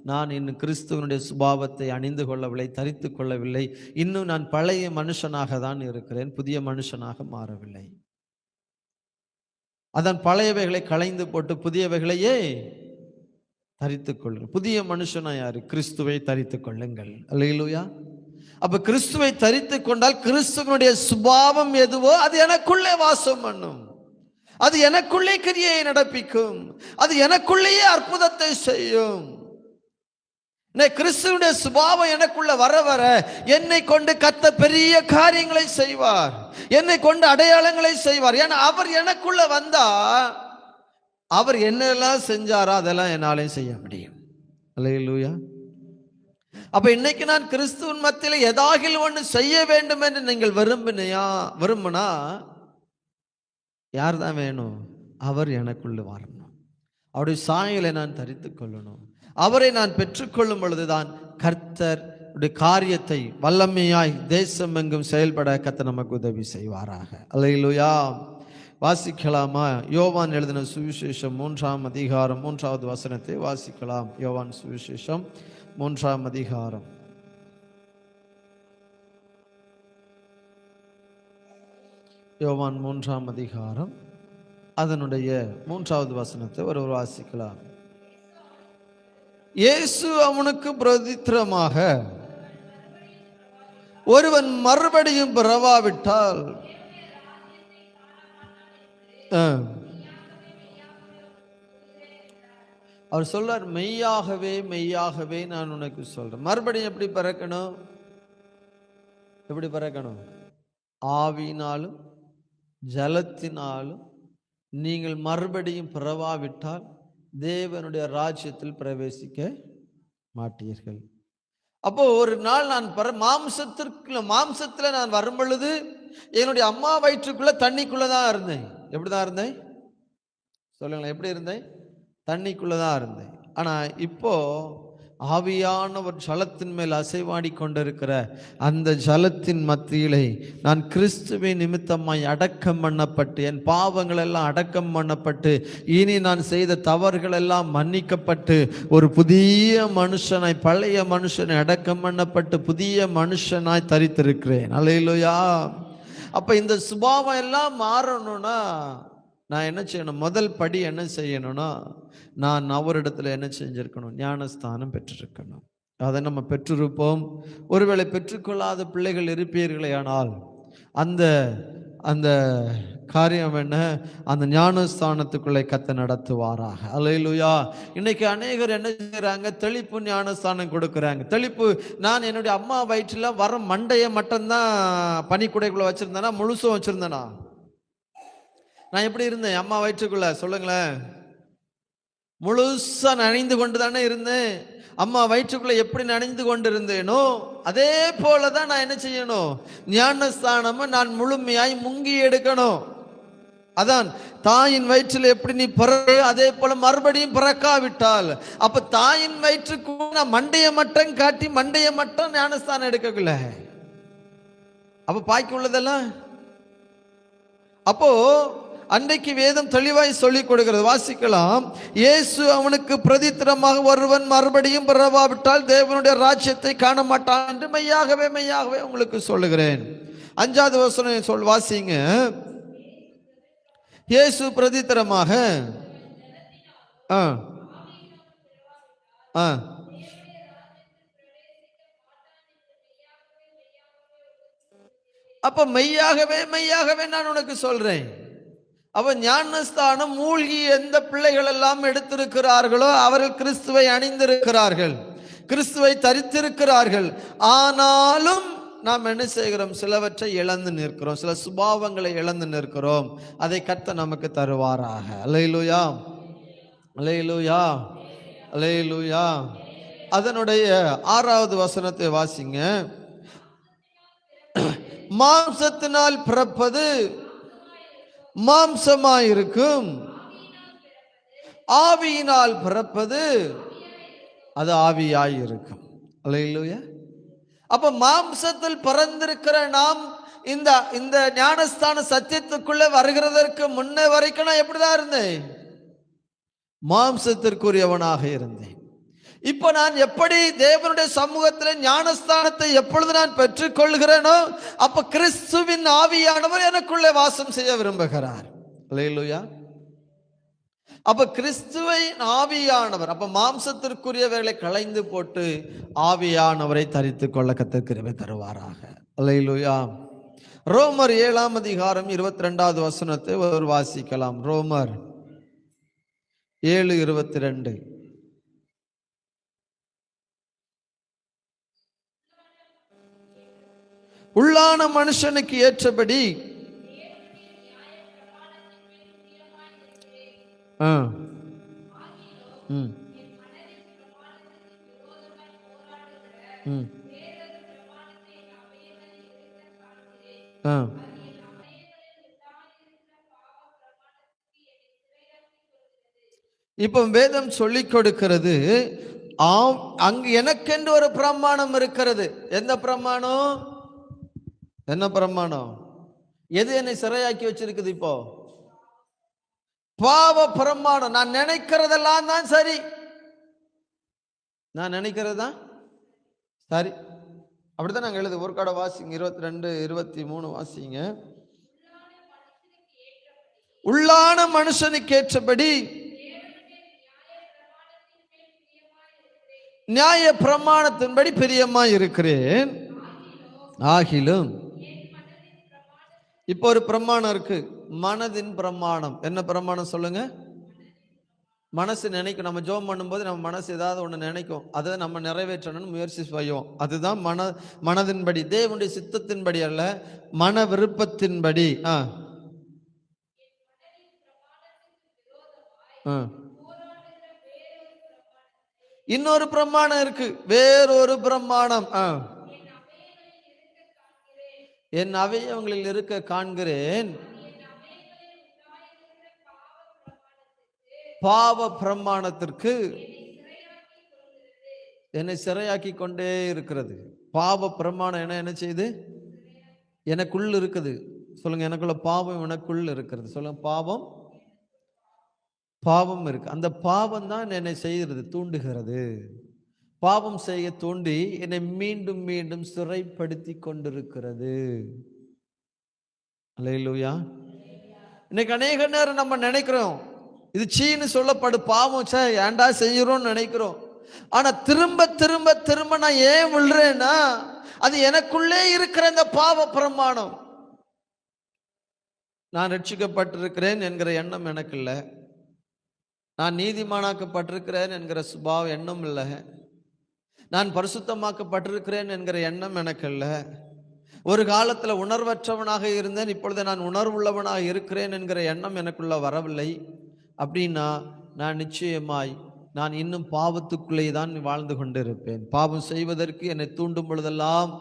S1: நான் இன்னும் கிறிஸ்துவனுடைய சுபாவத்தை அணிந்து கொள்ளவில்லை, தரித்து கொள்ளவில்லை. இன்னும் நான் பழைய மனுஷனாக தான் இருக்கிறேன், புதிய மனுஷனாக மாறவில்லை. அதன் பழையவைகளை களைந்து போட்டு புதியவைகளையே தரித்துக் கொள்ளுங்கள். புதிய மனுஷனா யாரு? கிறிஸ்துவை தரித்துக் கொள்ளுங்கள். அல்லேலூயா. அப்ப கிறிஸ்துவை தரித்துக் கொண்டால் கிறிஸ்துவனுடைய சுபாவம் எதுவோ அது எனக்குள்ளே வாசம் பண்ணும். அது எனக்குள்ளே கிரியை நடப்பிக்கும். அது எனக்குள்ளேயே அற்புதத்தை செய்யும். கிறிஸ்துவனுடைய சுபாவம் எனக்குள்ள வர வர என்னை கொண்டு கர்த்தர் பெரிய காரியங்களை செய்வார், என்னை கொண்டு அடையாளங்களை செய்வார். ஏன்னா அவர் எனக்குள்ள வந்தா அவர் என்னெல்லாம் செஞ்சாரோ அதெல்லாம் என்னாலையும் செய்ய முடியும். அல்லேலூயா. அப்ப இன்னைக்கு நான் கிறிஸ்துவின் மத்தியில் ஏதாகிலும் ஒன்று செய்ய வேண்டும் என்று நீங்கள் விரும்பினா யார் தான் வேணும்? அவர் எனக்குள்ள வரணும். அவருடைய சாயலை நான் தரித்து கொள்ளணும். அவரை நான் பெற்றுக்கொள்ளும் பொழுதுதான் கர்த்தர் காரியத்தை வல்லமையாய் தேசம் எங்கும் செயல்பட கர்த்தர் நமக்கு உதவி செய்வாராக. அல்லேலூயா. வாசிக்கலாமா? யோவான் எழுதின சுவிசேஷம் 3ஆம் அதிகாரம் 3வது வசனத்தை வாசிக்கலாம். யோவான் சுவிசேஷம் 3ஆம் அதிகாரம். யோவான் 3ஆம் அதிகாரம் அதனுடைய 3வது வசனத்தை ஒருவர் வாசிக்கலாம். இயேசு அவனுக்கு பிரதித்திரமாக, ஒருவன் மறுபடியும் பிறவாவிட்டால் அவர் சொல்றார், மெய்யாகவே மெய்யாகவே நான் உனக்கு சொல்றேன். மறுபடியும் எப்படி பிறக்கணும்? எப்படி பிறக்கணும்? ஆவியினாலும் ஜலத்தினாலும் நீங்கள் மறுபடியும் பிறவாவிட்டால் தேவனுடைய ராஜ்யத்தில் பிரவேசிக்க மாட்டீர்கள். அப்போ ஒரு நாள் நான் மாம்சத்துல நான் வரும் பொழுது என்னுடைய அம்மா வயிற்றுக்குள்ள தண்ணிக்குள்ளதான் இருந்தேன். எப்படிதான் இருந்தேன் சொல்லுங்களேன்? எப்படி இருந்தேன்? தண்ணிக்குள்ளதான் இருந்தேன். ஆனா இப்போ ஆவியான ஒரு ஜலத்தின் மேல் அசைவாடி கொண்டிருக்கிற அந்த ஜலத்தின் மத்தியிலே நான் கிறிஸ்துவின் நிமித்தமாய் அடக்கம் பண்ணப்பட்டு, என் பாவங்கள் எல்லாம் அடக்கம் பண்ணப்பட்டு, இனி நான் செய்த தவறுகள் எல்லாம் மன்னிக்கப்பட்டு, ஒரு புதிய மனுஷனாய், பழைய மனுஷனை அடக்கம் பண்ணப்பட்டு புதிய மனுஷனாய் தரித்திருக்கிறேன். அல்லேலூயா. அப்ப இந்த சுபாவம் எல்லாம் மாறணும்னா நான் என்ன செய்யணும்? முதல் படி என்ன செய்யணும்னா, நான் அவரிடத்துல என்ன செஞ்சிருக்கணும்? ஞானஸ்தானம் பெற்றிருக்கணும். அதை நம்ம பெற்றிருப்போம். ஒருவேளை பெற்றுக்கொள்ளாத பிள்ளைகள் இருப்பீர்களே, ஆனால் அந்த அந்த காரியம் என்ன? அந்த ஞானஸ்தானத்துக்குள்ளே கர்த்தர் நடத்துவாராக. அல்லேலூயா. இன்னைக்கு அநேகர் என்ன செய்யறாங்க? தெளிப்பு ஞானஸ்தானம் கொடுக்குறாங்க. தெளிப்பு, நான் என்னுடைய அம்மா வயிற்றில் வர மண்டையை மட்டும்தான் பனிக்குடைக்குள்ள வச்சிருந்தேனா, முழுசும் வச்சிருந்தேனா? நான் எப்படி இருந்தேன் அம்மா வயிற்றுக்குள்ள? சொல்லுங்களேன். முழுசா நனைந்து கொண்டு தானே இருந்தேன். அம்மா வயிற்றுக்குள்ள எப்படி நனைந்து கொண்டு இருந்தேனோ அதே போலதான் நான் என்ன செய்யணும்? ஞானஸ்தானமா நான் முழுமையாய் முங்கி எடுக்கணும். அதான் தாயின் வயிற்றில் எப்படி நீ பிறகு அதே போல மறுபடியும் பிறக்காவிட்டால், அப்ப தாயின் வயிற்றுக்கு நான் மண்டைய மட்டும் காட்டி மண்டைய மட்டும் ஞானஸ்தானம் எடுக்கல. அப்ப பாக்கி உள்ளதெல்லாம். அப்போ அன்றைக்கு வேதம் தெளிவாய் சொல்லிக் கொடுக்கிறது. வாசிக்கலாம். இயேசு அவனுக்கு பிரதித்திரமாக, ஒருவன் மறுபடியும் பிறவாவிட்டால் தேவனுடைய ராஜ்யத்தை காண மாட்டான் என்று மெய்யாகவே மெய்யாகவே உங்களுக்கு சொல்லுகிறேன். 5வது வசனம் வாசிங்க. இயேசு பிரதித்திரமாக அப்ப மெய்யாகவே மெய்யாகவே நான் உனக்கு சொல்றேன். அவ ஞானஸ்தானம் மூழ்கி எந்த பிள்ளைகள் எல்லாம் எடுத்திருக்கிறார்களோ அவர்கள் கிறிஸ்துவை அணிந்திருக்கிறார்கள், கிறிஸ்துவை தரித்திருக்கிறார்கள். ஆனாலும் நாம் என்ன செய்கிறோம்? சிலவற்றை இழந்து நிற்கிறோம், சில சுபாவங்களை இழந்து நிற்கிறோம். அதை கர்த்தர் நமக்கு தருவாராக. அல்லேலூயா, அல்லேலூயா, அல்லேலூயா. அதனுடைய 6வது வசனத்தை வாசிங்க. மாம்சத்தினால் பிறப்பது மாம்சமாயிருக்கும், ஆவியினால் பிறப்பது அது ஆவியாயிருக்கும். அல்லேலூயா. அப்ப மாம்சத்தில் பிறந்திருக்கிற நாம் இந்த இந்த ஞானஸ்தான சத்தியத்துக்குள்ள வருகிறதற்கு முன்ன வரைக்கும் நான் எப்படிதான் இருந்தேன்? மாம்சத்திற்குரியவனாக இருந்தேன். இப்ப நான் எப்படி தேவனுடைய சமூகத்தில் ஞானஸ்தானத்தை எப்பொழுது நான் பெற்றுக் கொள்கிறேனோ அப்ப கிறிஸ்துவின் ஆவியானவர் எனக்குள்ளே வாசம் செய்ய விரும்புகிறார். அல்லேலூயா. அப்ப கிறிஸ்துவை ஆவியானவர், அப்ப மாம்சத்திற்குரியவர்களை களைந்து போட்டு ஆவியானவரை தரித்துக் கொள்ள கர்த்தர் கிருபை தருவாராக. அல்லேலூயா. ரோமர் 7ஆம் அதிகாரம் 22வது வசனத்தை ஒரு வாசிக்கலாம். ரோமர் 7:22. உள்ளான மனுஷனுக்கு ஏற்றபடி இப்ப வேதம் சொல்லிக் கொடுக்கிறது. அங்கு எனக்கென்று ஒரு பிரமாணம் இருக்கிறது. எந்த பிரமாணம்? என்ன பிரமாணம்? எது என்னை சிறையாக்கி வச்சிருக்குது? இப்போ பாவ பிரமாணம். நான் நினைக்கிறதெல்லாம் தான் சரி, நான் நினைக்கிறது தான் சரி. அப்படித்தான் நாங்கள் எழுது. ஒரு கடை வாசிங்க. 22, 23 வாசிங்க. உள்ளான மனுஷனுக்கு ஏற்றபடி நியாய பிரமாணத்தின்படி பிரியமாய் இருக்கிறேன். ஆகிலும் இப்போ ஒரு பிரமாணம் இருக்கு, மனதின் பிரமாணம். என்ன பிரமாணம் சொல்லுங்க? மனசு நினைக்கும். நம்ம ஜெபம் பண்ணும்போது நம்ம மனசு ஏதாவது ஒன்று நினைக்கும், அதை நம்ம நிறைவேற்றணும்னு முயற்சி செய்வோம். அதுதான் மனதின்படி, தேவனுடைய சித்தத்தின்படி அல்ல, மன விருப்பத்தின்படி. இன்னொரு பிரமாணம் இருக்கு, வேறொரு பிரமாணம். என் அவயவங்களில் இருக்க காண்கிறேன் பாவ பிரமாணத்திற்கு என்னை சிறையாக்கி கொண்டே இருக்கிறது. பாவ பிரமாணம் என்ன செய்யுது? எனக்குள் இருக்குது. சொல்லுங்க, எனக்குள்ள பாவம் எனக்குள் இருக்கிறது. சொல்லுங்க, பாவம் இருக்கு. அந்த பாவம் தான் என்னை செய்கிறது, தூண்டுகிறது. பாவம் செய்ய தூண்டி என்னை மீண்டும் மீண்டும் சிறைப்படுத்தி கொண்டிருக்கிறது. அல்லேலூயா. இன்னைக்கு அநேக நேரம் நம்ம நினைக்கிறோம், இது சீன்னு சொல்லப்படு பாவம், ஏன்டா செய்யறோம்னு நினைக்கிறோம். ஆனா திரும்ப திரும்ப திரும்ப நான் ஏன் விழுறேன்னா, அது எனக்குள்ளே இருக்கிற அந்த பாவ பிரமாணம். நான் ரட்சிக்கப்பட்டிருக்கிறேன் என்கிற எண்ணம் எனக்கு இல்லை. நான் நீதிமானாக்கப்பட்டிருக்கிறேன் என்கிற சுபாவ எண்ணம் இல்லை. நான் பரிசுத்தமாக்கப்பட்டிருக்கிறேன் என்கிற எண்ணம் எனக்கு இல்லை. ஒரு காலத்தில் உணர்வற்றவனாக இருந்தேன், இப்பொழுது நான் உணர்வுள்ளவனாக இருக்கிறேன் என்கிற எண்ணம் எனக்குள்ள வரவில்லை. அப்படின்னா நான் நிச்சயமாய் நான் இன்னும் பாவத்துக்குள்ளே தான் வாழ்ந்து கொண்டிருப்பேன். பாவம் செய்வதற்கு என்னை தூண்டும் பொழுதெல்லாம்,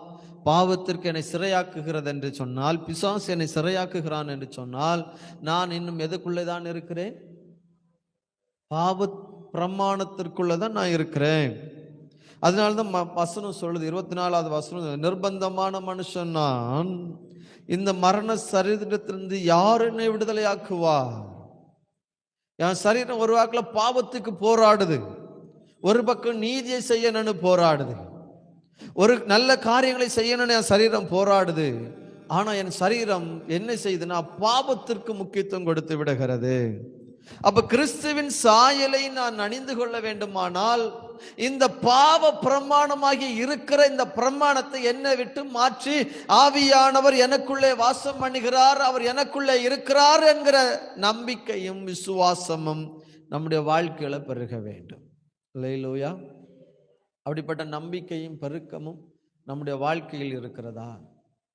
S1: பாவத்திற்கு என்னை சிறையாக்குகிறது என்று சொன்னால், பிசாசு என்னை சிறையாக்குகிறான் என்று சொன்னால், நான் இன்னும் எதுக்குள்ளே தான் இருக்கிறேன்? பாவ பிரமாணத்திற்குள்ளே தான் நான் இருக்கிறேன். அதனால்தான் வசனம் சொல்லுது, 24வது வசனம், நிர்பந்தமான மனுஷன் நான், இந்த மரண சரீரத்திலிருந்து யார் என்னை விடுதலையாக்குவா? என் சரீரம் ஒரு வாக்கில் பாவத்துக்கு போராடுது, ஒரு பக்கம் நீதியை செய்யணும்னு போராடுது, ஒரு நல்ல காரியங்களை செய்யணும்னு என் சரீரம் போராடுது. ஆனா என் சரீரம் என்ன செய்யுதுன்னா, பாவத்திற்கு முக்கியத்துவம் கொடுத்து விடுகிறது. அப்ப கிறிஸ்துவின் சாயலை நான் அணிந்து கொள்ள வேண்டுமானால், இந்த பாவ பிரமாணமாகி இருக்கிற இந்த பிரமாணத்தை என்னை விட்டு மாற்றி, ஆவியானவர் எனக்குள்ளே வாசம் பண்ணுகிறார், அவர் எனக்குள்ளே இருக்கிறார் என்கிற நம்பிக்கையும் விசுவாசமும் நம்முடைய வாழ்க்கையில பெருக வேண்டும். அல்லேலூயா. அப்படிப்பட்ட நம்பிக்கையும் பெருக்கமும் நம்முடைய வாழ்க்கையில் இருக்கிறதா?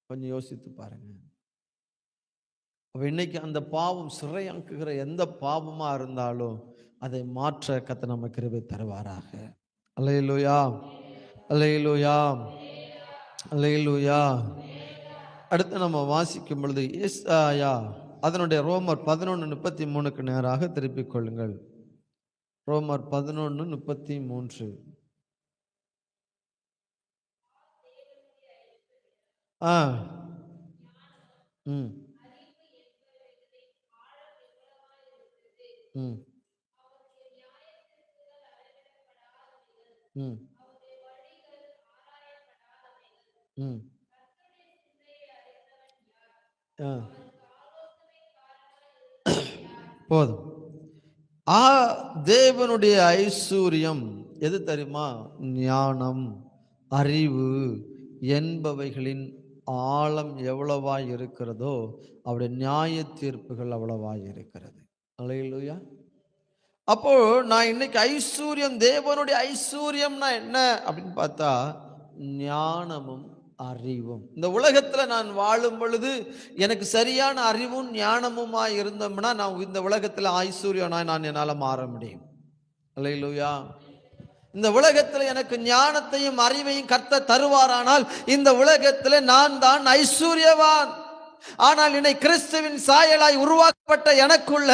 S1: கொஞ்சம் யோசித்து பாருங்க. இன்னைக்கு அந்த பாவம் சிறையாக்குகிற எந்த பாவமா இருந்தாலும் அதை மாற்ற கர்த்தர் நமக்கு கிருபை தருவாராக. அல்லேலூயா, அல்லேலூயா, அல்லேலூயா. அடுத்து நம்ம வாசிக்கும் பொழுது ஏசாயா அதனுடைய ரோமர் 11:33 நேராக திருப்பிக் கொள்ளுங்கள். ரோமர் 11:33. ம் ம் ம் ம் போதும். தேவனுடைய ஐஸ்வர்யம் எது தெரியுமா? ஞானம், அறிவு என்பவைகளின் ஆழம் எவ்வளவாய் இருக்கிறதோ அவருடைய நியாய தீர்ப்புகள் அவ்வளவாய் இருக்கிறது. அல்லேலூயா. அப்போ நான் இன்னைக்கு ஐஸ்வர்யம், தேவனுடைய ஐஸ்வர்யம்னா என்ன அப்படின்னு பார்த்தா, ஞானமும் அறிவும். இந்த உலகத்துல நான் வாழும் பொழுது எனக்கு சரியான அறிவும் ஞானமுமா இருந்தோம்னா, நான் இந்த உலகத்துல ஐஸ்வர்யனாய் நான் என்னால மாற முடியும். அல்லேலூயா. இந்த உலகத்துல எனக்கு ஞானத்தையும் அறிவையும் கர்த்தர் தருவாரானால், இந்த உலகத்துல நான் தான் ஐஸ்வர்யவான். ஆனால் இன்னை கிறிஸ்துவின் சாயலாய் உருவாக்கப்பட்ட எனக்குள்ள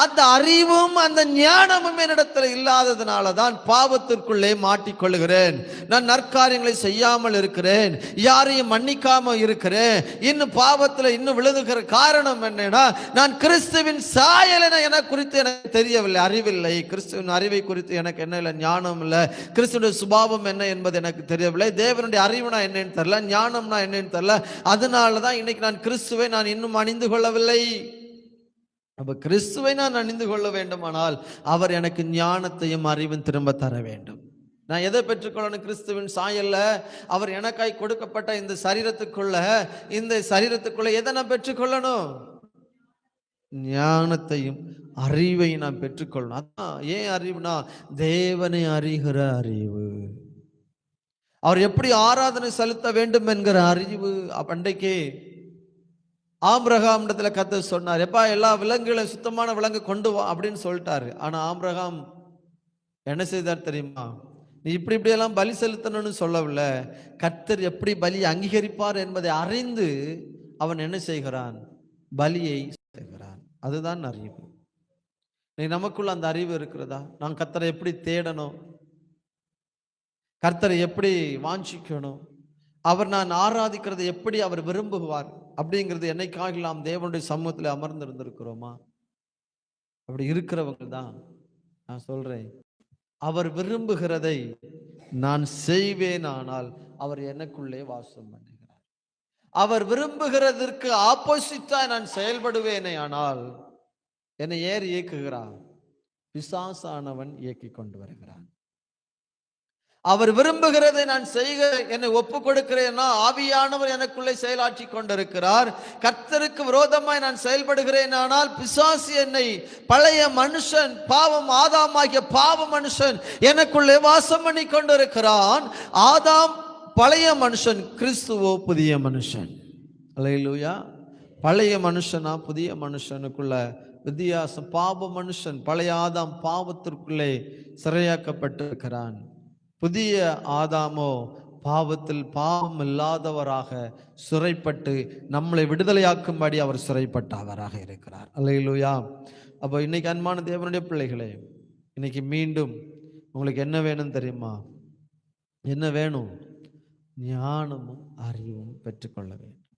S1: அந்த அறிவும் அந்த ஞானமும் என்னிடத்தில் இல்லாததுனால தான் பாவத்திற்குள்ளே மாட்டிக்கொள்கிறேன். நான் நற்காரியங்களை செய்யாமல் இருக்கிறேன், யாரையும் மன்னிக்காம இருக்கிறேன், இன்னும் பாவத்தில் இன்னும் விழுதுகிற காரணம் என்னன்னா, நான் கிறிஸ்துவின் சாயல் என குறித்து எனக்கு தெரியவில்லை, அறிவில்லை. கிறிஸ்துவின் அறிவை குறித்து எனக்கு என்ன இல்லை, ஞானம் இல்லை. கிறிஸ்துவனுடைய சுபாவம் என்ன என்பது எனக்கு தெரியவில்லை. தேவனுடைய அறிவுனா என்னன்னு தெரியல, ஞானம்னா என்னன்னு தெரியல. அதனால தான் இன்னைக்கு நான் கிறிஸ்துவை நான் இன்னும் அணிந்து கொள்ளவில்லை. அப்ப கிறிஸ்துவை நான் அணிந்து கொள்ள வேண்டுமானால் அவர் எனக்கு ஞானத்தையும் அறிவும் திரும்ப தர வேண்டும். நான் எதை பெற்றுக்கொள்ளணும்? கிறிஸ்துவின் சாயல்ல அவர் எனக்காய் கொடுக்கப்பட்ட இந்த சரீரத்துக்குள்ள எதை நான் பெற்றுக்கொள்ளணும்? ஞானத்தையும் அறிவையும் நான் பெற்றுக்கொள்ளணும். அதான் ஏன் அறிவுனா, தேவனை அறிகிற அறிவு, அவர் எப்படி ஆராதனை செலுத்த வேண்டும் என்கிற அறிவு. அன்றைக்கே ஆபிரகாம் இடத்துல கர்த்தர் சொன்னார், எப்பா எல்லா விலங்குகளையும் சுத்தமான விலங்கு கொண்டு வா அப்படின்னு சொல்லிட்டாரு. ஆனா ஆபிரகாம் என்ன செய்தார் தெரியுமா? நீ இப்படியெல்லாம் பலி செலுத்தணும்னு சொல்லவில்லை, கர்த்தர் எப்படி பலி அங்கீகரிப்பார் என்பதை அறிந்து அவன் என்ன செய்கிறான்? பலியை செய்கிறான். அதுதான் அறிவு. நீ நமக்குள்ள அந்த அறிவு இருக்கிறதா? நான் கர்த்தரை எப்படி தேடணும், கர்த்தரை எப்படி வாஞ்சிக்கணும், அவர் நான் ஆராதிக்கிறதை எப்படி அவர் விரும்புவார் அப்படிங்கிறது என்னைக்காக நாம் தேவனுடைய சமூகத்தில் அமர்ந்து இருந்திருக்கிறோமா? அப்படி இருக்கிறவங்க தான் நான் சொல்றேன், அவர் விரும்புகிறதை நான் செய்வேன், ஆனால் அவர் எனக்குள்ளே வாசம் பண்ணுகிறார். அவர் விரும்புகிறதற்கு ஆப்போசிட்டா நான் செயல்படுவேனே ஆனால் என்னை ஏறி இயக்குகிறான், பிசாசானவன் இயக்கி கொண்டு வருகிறான். அவர் விரும்புகிறதை நான் செய்க என்னை ஒப்பு கொடுக்கிறேன்னா ஆவியானவர் எனக்குள்ளே செயலாற்றி கொண்டிருக்கிறார். கர்த்தருக்கு விரோதமாய் நான் செயல்படுகிறேன் ஆனால் பிசாசு என்னை, பழைய மனுஷன், பாவம் ஆதாமாகிய பாவ மனுஷன் எனக்குள்ளே வாசம் பண்ணி கொண்டிருக்கிறான். ஆதாம் பழைய மனுஷன், கிறிஸ்துவோ புதிய மனுஷன். அல்லேலூயா. பழைய மனுஷனா புதிய மனுஷனுக்குள்ள வித்தியாசம். பாவ மனுஷன், பழைய ஆதாம் பாவத்திற்குள்ளே சிறையாக்கப்பட்டிருக்கிறான். புதிய ஆதாமோ பாவத்தில் பாவம் இல்லாதவராக சிறைப்பட்டு நம்மளை விடுதலையாக்கும்படி அவர் சிறைப்பட்டவராக இருக்கிறார். அல்லேலூயா. அப்போ இன்னைக்கு அன்பான தேவனுடைய பிள்ளைகளே, இன்னைக்கு மீண்டும் உங்களுக்கு என்ன வேணும் தெரியுமா? என்ன வேணும்? ஞானமும் அறிவும் பெற்றுக்கொள்ள வேண்டும்.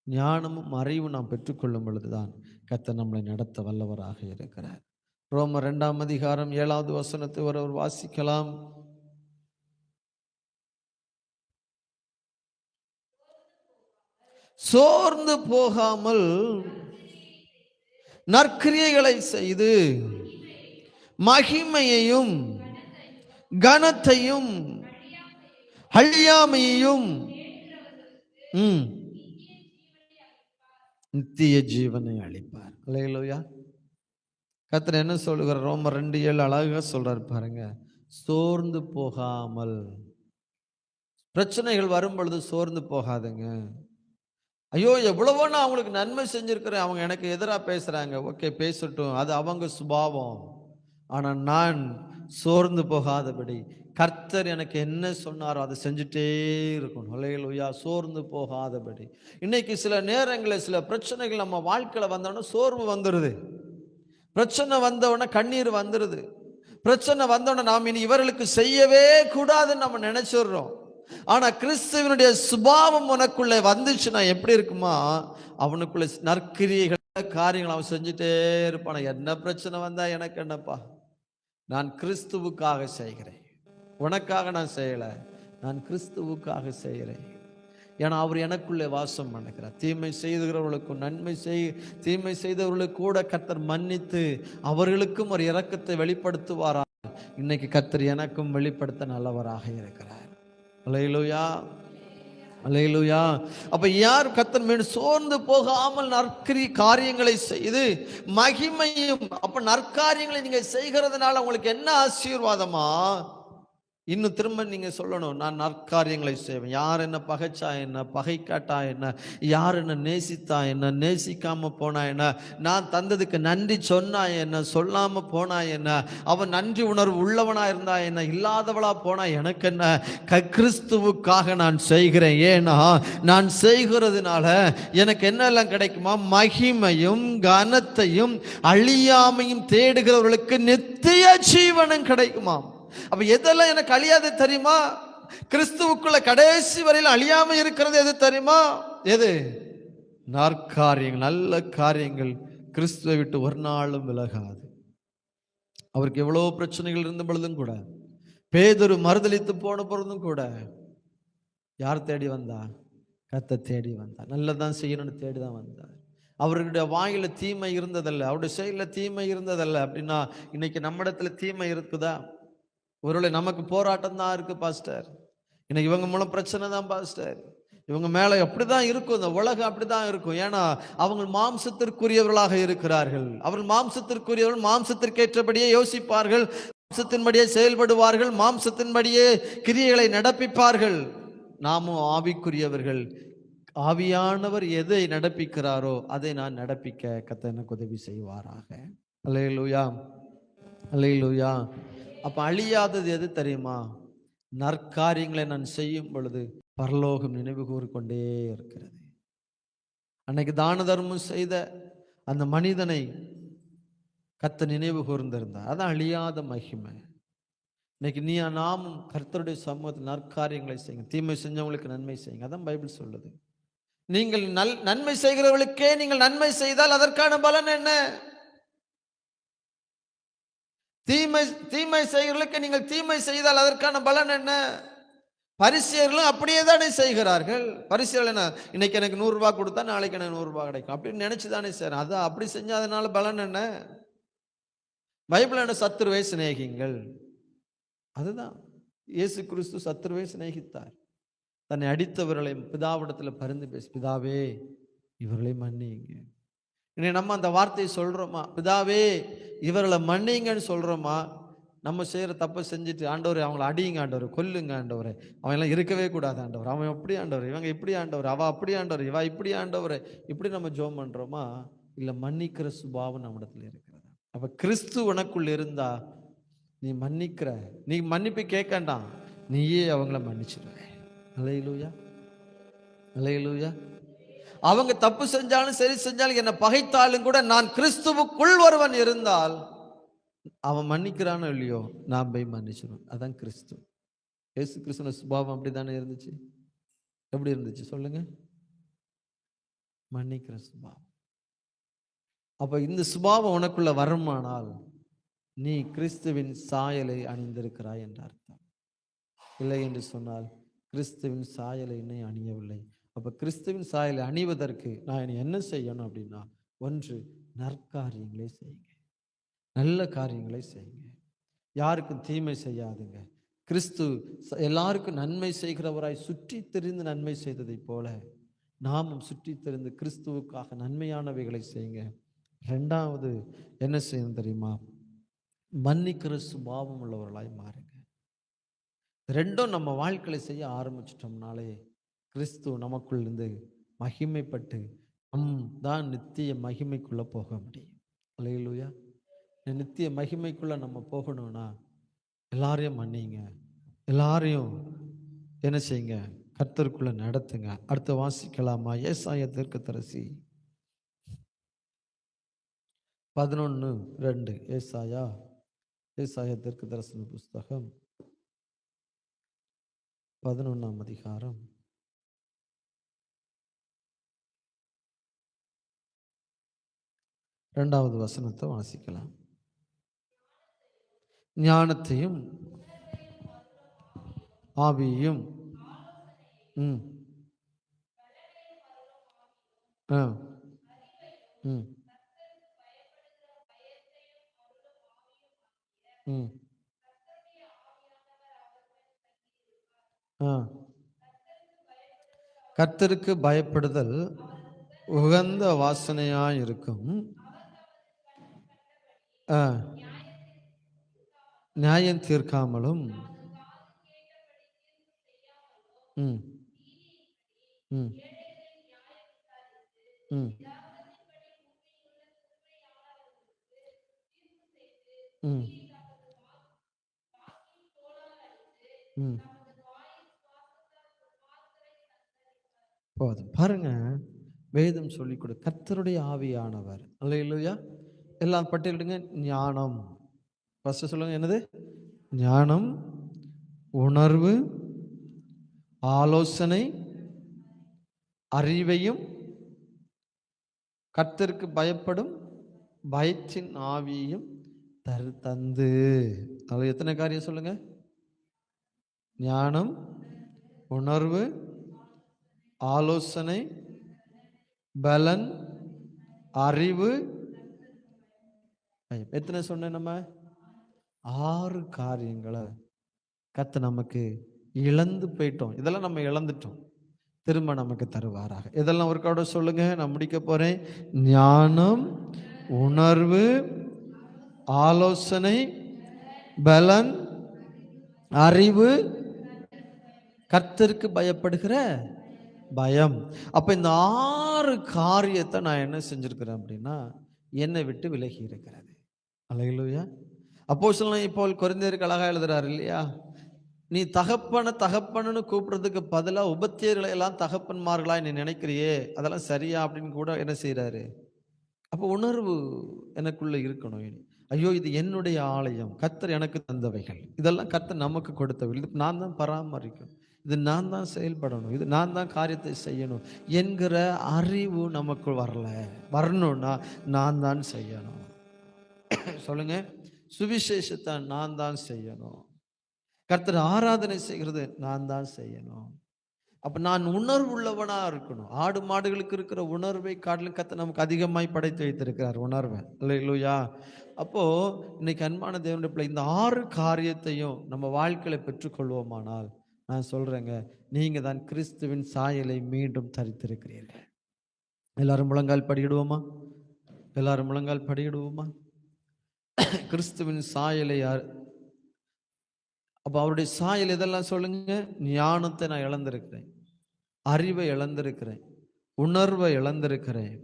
S1: ஞானமும் அறிவும் நாம் பெற்றுக்கொள்ளும் பொழுதுதான் கர்த்தர் நம்மளை நடத்த வல்லவராக இருக்கிறார். ரோமர் 2ஆம் அதிகாரம் 7வது வசனத்தை ஒருவர் வாசிக்கலாம். சோர்ந்து போகாமல் நற்கிரியைகளை செய்து மகிமையையும் கனத்தையும் அழியாமையையும் நித்திய ஜீவனை அளிப்பார். அல்லேலூயா. கர்த்தர் என்ன சொல்லுகிறார்? ரோமர் 2:7 அழகா சொல்றார் பாருங்க. சோர்ந்து போகாமல். பிரச்சனைகள் வரும் பொழுது சோர்ந்து போகாதுங்க. ஐயோ எவ்வளவோ நான் அவங்களுக்கு நன்மை செஞ்சிருக்கிறேன், அவங்க எனக்கு எதிராக பேசுறாங்க, ஓகே பேசட்டும், அது அவங்க சுபாவம். ஆனால் நான் சோர்ந்து போகாதபடி கர்த்தர் எனக்கு என்ன சொன்னாரோ அதை செஞ்சுட்டே இருக்கணும். அல்லேலூயா. சோர்ந்து போகாதபடி. இன்னைக்கு சில நேரங்களில் சில பிரச்சனைகள் நம்ம வாழ்க்கையில் வந்தோடனே சோர்வு வந்துடுது. பிரச்சனை வந்தவுடனே கண்ணீர் வந்துடுது. பிரச்சனை வந்தோடனே நாம் இனி இவர்களுக்கு செய்யவே கூடாதுன்னு நம்ம நினைச்சிடுறோம். ஆனா கிறிஸ்துவனுடைய சுபாவம் உனக்குள்ளே வந்துச்சுன்னா எப்படி இருக்குமா? அவனுக்குள்ள நற்கிரியைகள் காரியங்கள் அவன் செஞ்சுட்டே இருப்பான். என்ன பிரச்சனை வந்தா எனக்கு என்னப்பா, நான் கிறிஸ்துவுக்காக செய்கிறேன், உனக்காக நான் செய்யல, நான் கிறிஸ்துவுக்காக செய்கிறேன். ஏன்னா அவர் எனக்குள்ளே வாசம் பண்ணுகிறார். தீமை செய்துகிறவர்களுக்கும் தீமை செய்தவர்களுக்கு கூட கர்த்தர் மன்னித்து அவர்களுக்கும் ஒரு இரக்கத்தை வெளிப்படுத்துவாரா? இன்னைக்கு கர்த்தர் எனக்கும் வெளிப்படுத்த நல்லவராக இருக்கிறார். அல்லேலூயா. அல்லேலூயா. அப்ப யார் கர்த்தர் மீது சோர்ந்து போகாமல் நற்கிரி காரியங்களை செய்து மகிமையும். அப்ப நற்காரியங்களை நீங்க செய்கிறதுனால உங்களுக்கு என்ன ஆசீர்வாதமா? இன்னும் திரும்ப நீங்க சொல்லணும், நான் நற்காரியங்களை செய்வேன். யார் என்ன பகைச்சா என்ன, பகை காட்டா என்ன, யார் என்ன நேசித்தா என்ன, நேசிக்காம போனா என்ன, நான் தந்ததுக்கு நன்றி சொன்னா என்ன, சொல்லாம போனா என்ன, அவன் நன்றி உணர்வு உள்ளவனா இருந்தா என்ன, இல்லாதவளா போனா எனக்கு என்ன, கிறிஸ்துவுக்காக நான் செய்கிறேன். ஏன்னா நான் செய்கிறதுனால எனக்கு என்னெல்லாம் கிடைக்குமா? மகிமையும் கனத்தையும் அழியாமையும் தேடுகிறவர்களுக்கு நித்திய ஜீவனும் கிடைக்குமா? அப்ப எதெல்லாம் எனக்கு அழியாது தெரியுமா? கிறிஸ்துவுக்குள்ள கடைசி வரையில் அழியாம இருக்கிறது எது தெரியுமா? எது? நற்காரியங்கள், நல்ல காரியங்கள் கிறிஸ்துவை விட்டு ஒரு நாளும் விலகாது. அவருக்கு எவ்வளவு பிரச்சனைகள் இருந்த பொழுதும் கூட, பேதுரு மறுதலித்து போன பொழுதும் கூட யார் தேடி வந்தா? கர்த்தர் தேடி வந்தார். நல்லதான் செய்யணும்னு தேடிதான் வந்தார். அவர்களுடைய வாயில தீமை இருந்ததல்ல, அவருடைய செயல தீமை இருந்ததல்ல. அப்படின்னா இன்னைக்கு நம்ம இடத்துல தீமை இருக்குதா? ஒருவேளை நமக்கு போராட்டம் தான் இருக்கு பாஸ்டர், இன்னைக்கு இவங்க மூலம் பிரச்சனை தான் பாஸ்டர், இவங்க மேல அப்படிதான் இருக்கும், இந்த உலகம் அப்படிதான் இருக்கும். ஏன்னா அவங்க மாம்சத்திற்குரியவர்களாக இருக்கிறார்கள். அவர்கள் மாம்சத்திற்குரியவர்கள் மாம்சத்திற்கேற்றபடியே யோசிப்பார்கள், மாம்சத்தின்படியே செயல்படுவார்கள், மாம்சத்தின்படியே கிரியைகளை நடப்பிப்பார்கள். நாமும் ஆவிக்குரியவர்கள், ஆவியானவர் எதை நடப்பிக்கிறாரோ அதை நான் நடப்பிக்க கர்த்தர் எனக்கு உதவி செய்வாராக. அல்லேலூயா. அல்லேலூயா. அப்ப அழியாதது எது தெரியுமா? நற்காரியங்களை நான் செய்யும் பொழுது பரலோகம் நினைவு கூறிக்கொண்டே இருக்கிறது. அன்னைக்கு தான தர்மம் செய்த அந்த மனிதனை கர்த்தர் நினைவு கூர்ந்திருந்தார். அதான் அழியாத மகிமை. இன்னைக்கு நீ நாமும் கர்த்தருடைய சமூகத்தில் நற்காரியங்களை செய்யுங்க, தீமை செஞ்சவங்களுக்கு நன்மை செய்யுங்க. அதான் பைபிள் சொல்லுது. நீங்கள் நன்மை செய்கிறவர்களுக்கே நீங்கள் நன்மை செய்தால் அதற்கான பலன் என்ன? தீமை செய்கிறவர்களுக்கு நீங்கள் தீமை செய்தால் அதற்கான பலன் என்ன? பரிசேயர்களும் அப்படியே தானே செய்கிறார்கள். பரிசேயர்கள் என்ன, இன்னைக்கு எனக்கு 100 ரூபாய் கொடுத்தா நாளைக்கு எனக்கு 100 ரூபாய் கிடைக்கும் அப்படின்னு நினைச்சு தானே சார். அதான் அப்படி செஞ்சா அதனால பலன் என்ன? பைபிள் என்ன, சத்துருவை சிநேகிங்கள். அதுதான் இயேசு கிறிஸ்து சத்துருவை சிநேகித்தார். தன்னை அடித்தவர்களை பிதாவிடத்தில் பரிந்து பேசி, பிதாவே இவர்களை மன்னிங்க. இன்னைக்கு நம்ம அந்த வார்த்தையை சொல்றோமா? பிதாவே இவர்களை மன்னிங்கன்னு சொல்றோமா? நம்ம செய்கிற தப்பை செஞ்சுட்டு, ஆண்டவர் அவங்கள அடியுங்க ஆண்டவர், கொல்லுங்க ஆண்டவர், அவன் எல்லாம் இருக்கவே கூடாது ஆண்டவர், அவன் எப்படி ஆண்டவர், இவங்க இப்படி ஆண்டவர், அவ அப்படி ஆண்டவர், இவா இப்படி ஆண்டவர், இப்படி நம்ம ஜெபம் பண்றோமா? இல்லை, மன்னிக்கிற சுபாவம் நம்மிடத்துல இருக்கிறது. அப்ப கிறிஸ்து உனக்குள் இருந்தா நீ மன்னிக்கிற, நீ மன்னிப்பு கேட்கண்டாம், நீயே அவங்கள மன்னிச்சிருவ. அல்லேலூயா, அல்லேலூயா. அவங்க தப்பு செஞ்சாலும் சரி செஞ்சாலும், என்னை பகைத்தாலும் கூட நான் கிறிஸ்துவுக்குள் ஒருவன் இருந்தால் அவன் மன்னிக்கிறானோ இல்லையோ, நான் போய் மன்னிச்சிருவேன். அதான் கிறிஸ்து. இயேசு கிறிஸ்துவ சுபாவம் அப்படி தானே இருந்துச்சு. எப்படி இருந்துச்சு சொல்லுங்க? மன்னிக்கிற சுபாவம். அப்ப இந்த சுபாவம் உனக்குள்ள வருமானால் நீ கிறிஸ்துவின் சாயலை அணிந்திருக்கிறாய் என்ற அர்த்தம். இல்லை என்று சொன்னால் கிறிஸ்துவின் சாயலை இன்னும் அணியவில்லை. அப்ப கிறிஸ்துவின் சாயலை அணிவதற்கு நான் என்ன செய்யணும் அப்படின்னா, ஒன்று, நற்காரியங்களை செய்யுங்க, நல்ல காரியங்களை செய்யுங்க, யாருக்கும் தீமை செய்யாதுங்க. கிறிஸ்து எல்லாருக்கும் நன்மை செய்கிறவராய் சுற்றி திரிந்து நன்மை செய்ததை போல நாமும் சுற்றி திரிந்து கிறிஸ்துவுக்காக நன்மையானவைகளை செய்யுங்க. ரெண்டாவது என்ன செய்யணும் தெரியுமா? மன்னிக்கிற சுபாவம் உள்ளவர்களாய் மாறுங்க. ரெண்டும் நம்ம வாழ்க்கையை செய்ய ஆரம்பிச்சிட்டோம்னாலே கிறிஸ்து நமக்குள் இருந்து மகிமைப்பட்டு தான் நித்திய மகிமைக்குள்ள போக முடியும். அல்லேலூயா. நித்திய மகிமைக்குள்ள நம்ம போகணும்னா எல்லாரையும் மன்னிங்க, எல்லாரையும் என்ன செய்யுங்க, கர்த்தருக்குள்ள நடத்துங்க. அடுத்து வாசிக்கலாமா? ஏசாயா தீர்க்கதரிசி 11:2. ஏசாயா தீர்க்கதரிசன புஸ்தகம் 11ஆம் அதிகாரம் 2வது வசனத்தை வாசிக்கலாம். ஞானத்தையும் ஆவியையும் கர்த்தருக்கு பயப்படுதல் உகந்த வாசனையாயிருக்கும், நியாயம் தீர்க்காமலும் போதும். பாருங்க, வேதம் சொல்லிக் கொடு, கர்த்தருடைய ஆவியானவர். அல்லேலூயா. எல்லாம் பட்டியலிடுங்க. ஞானம், ஃபர்ஸ்ட் சொல்லுங்க, என்னது? ஞானம், உணர்வு, ஆலோசனை, அறிவையும், கர்த்தருக்கு பயப்படும் பயத்தின் ஆவியையும் தந்து. அது எத்தனை காரியம் சொல்லுங்க? ஞானம், உணர்வு, ஆலோசனை, பலன், அறிவு, எத்தனை சொன்ன? நம்ம 6 காரியங்களை கர்த்தர் நமக்கு இழந்து போயிட்டோம். இதெல்லாம் நம்ம இழந்துட்டோம், திரும்ப நமக்கு தருவாராக. இதெல்லாம் ஒரு கூட சொல்லுங்க, நான் முடிக்க போறேன். ஞானம், உணர்வு, ஆலோசனை, பலன், அறிவு, கர்த்தருக்கு பயப்படுகிற பயம். அப்ப இந்த 6 காரியத்தை நான் என்ன செஞ்சிருக்கிறேன் அப்படின்னா, என்னை விட்டு விலகி இருக்கிறது. அல்லேலூயா. அப்போஸ்தலனாகிய பவுல் கொரிந்தியருக்கு அழகா எழுதுறாரு இல்லையா? நீ தகப்பன்னு கூப்பிடுறதுக்கு பதிலாக உபத்தியர்களை எல்லாம் தகப்பன்மார்களாய் நீ நினைக்கிறியே, அதெல்லாம் சரியா அப்படின்னு கூட என்ன செய்யறாரு? அப்போ உணர்வு எனக்குள்ள இருக்கணும். ஐயோ இது என்னுடைய ஆலயம், கர்த்தர் எனக்கு தந்தவைகள், இதெல்லாம் கர்த்தர் நமக்கு கொடுத்தவைகள், இது நான் தான் பராமரிக்கணும், இது நான் தான் செயல்படணும், இது நான் தான் காரியத்தை செய்யணும் என்கிற அறிவு நமக்கு வரணும்னா நான் தான் செய்யணும். சொல்லுங்க, சுவிசேஷத்தை நான் தான் செய்யணும். கர்த்தர் ஆராதனை செய்கிறது நான் தான் செய்யணும். அப்ப நான் உணர்வு உள்ளவனா இருக்கணும். ஆடு மாடுகளுக்கு இருக்கிற உணர்வை காட்டிலும் கர்த்தர் நமக்கு அதிகமாய் படைத்து வைத்திருக்கிறார் உணர்வை. அல்லேலூயா. அப்போ இன்னைக்கு அன்பான தேவனுடைய பிள்ளை, இந்த 6 காரியத்தையும் நம்ம வாழ்க்கையில பெற்றுக்கொள்வோமானால் நான் சொல்றேங்க, நீங்க தான் கிறிஸ்துவின் சாயலை மீண்டும் தரித்திருக்கிறீர்கள். எல்லாரும் முழங்கால் படியிடுவோமா? எல்லாரும் முழங்கால் படியிடுவோமா? கிறிஸ்துவின் சாயலை அப்ப அவருடைய சாயல் இதெல்லாம் சொல்லுங்க. ஞானத்தை நான் இழந்திருக்கிறேன், அறிவை இழந்திருக்கிறேன், உணர்வை இழந்திருக்கிறேன்,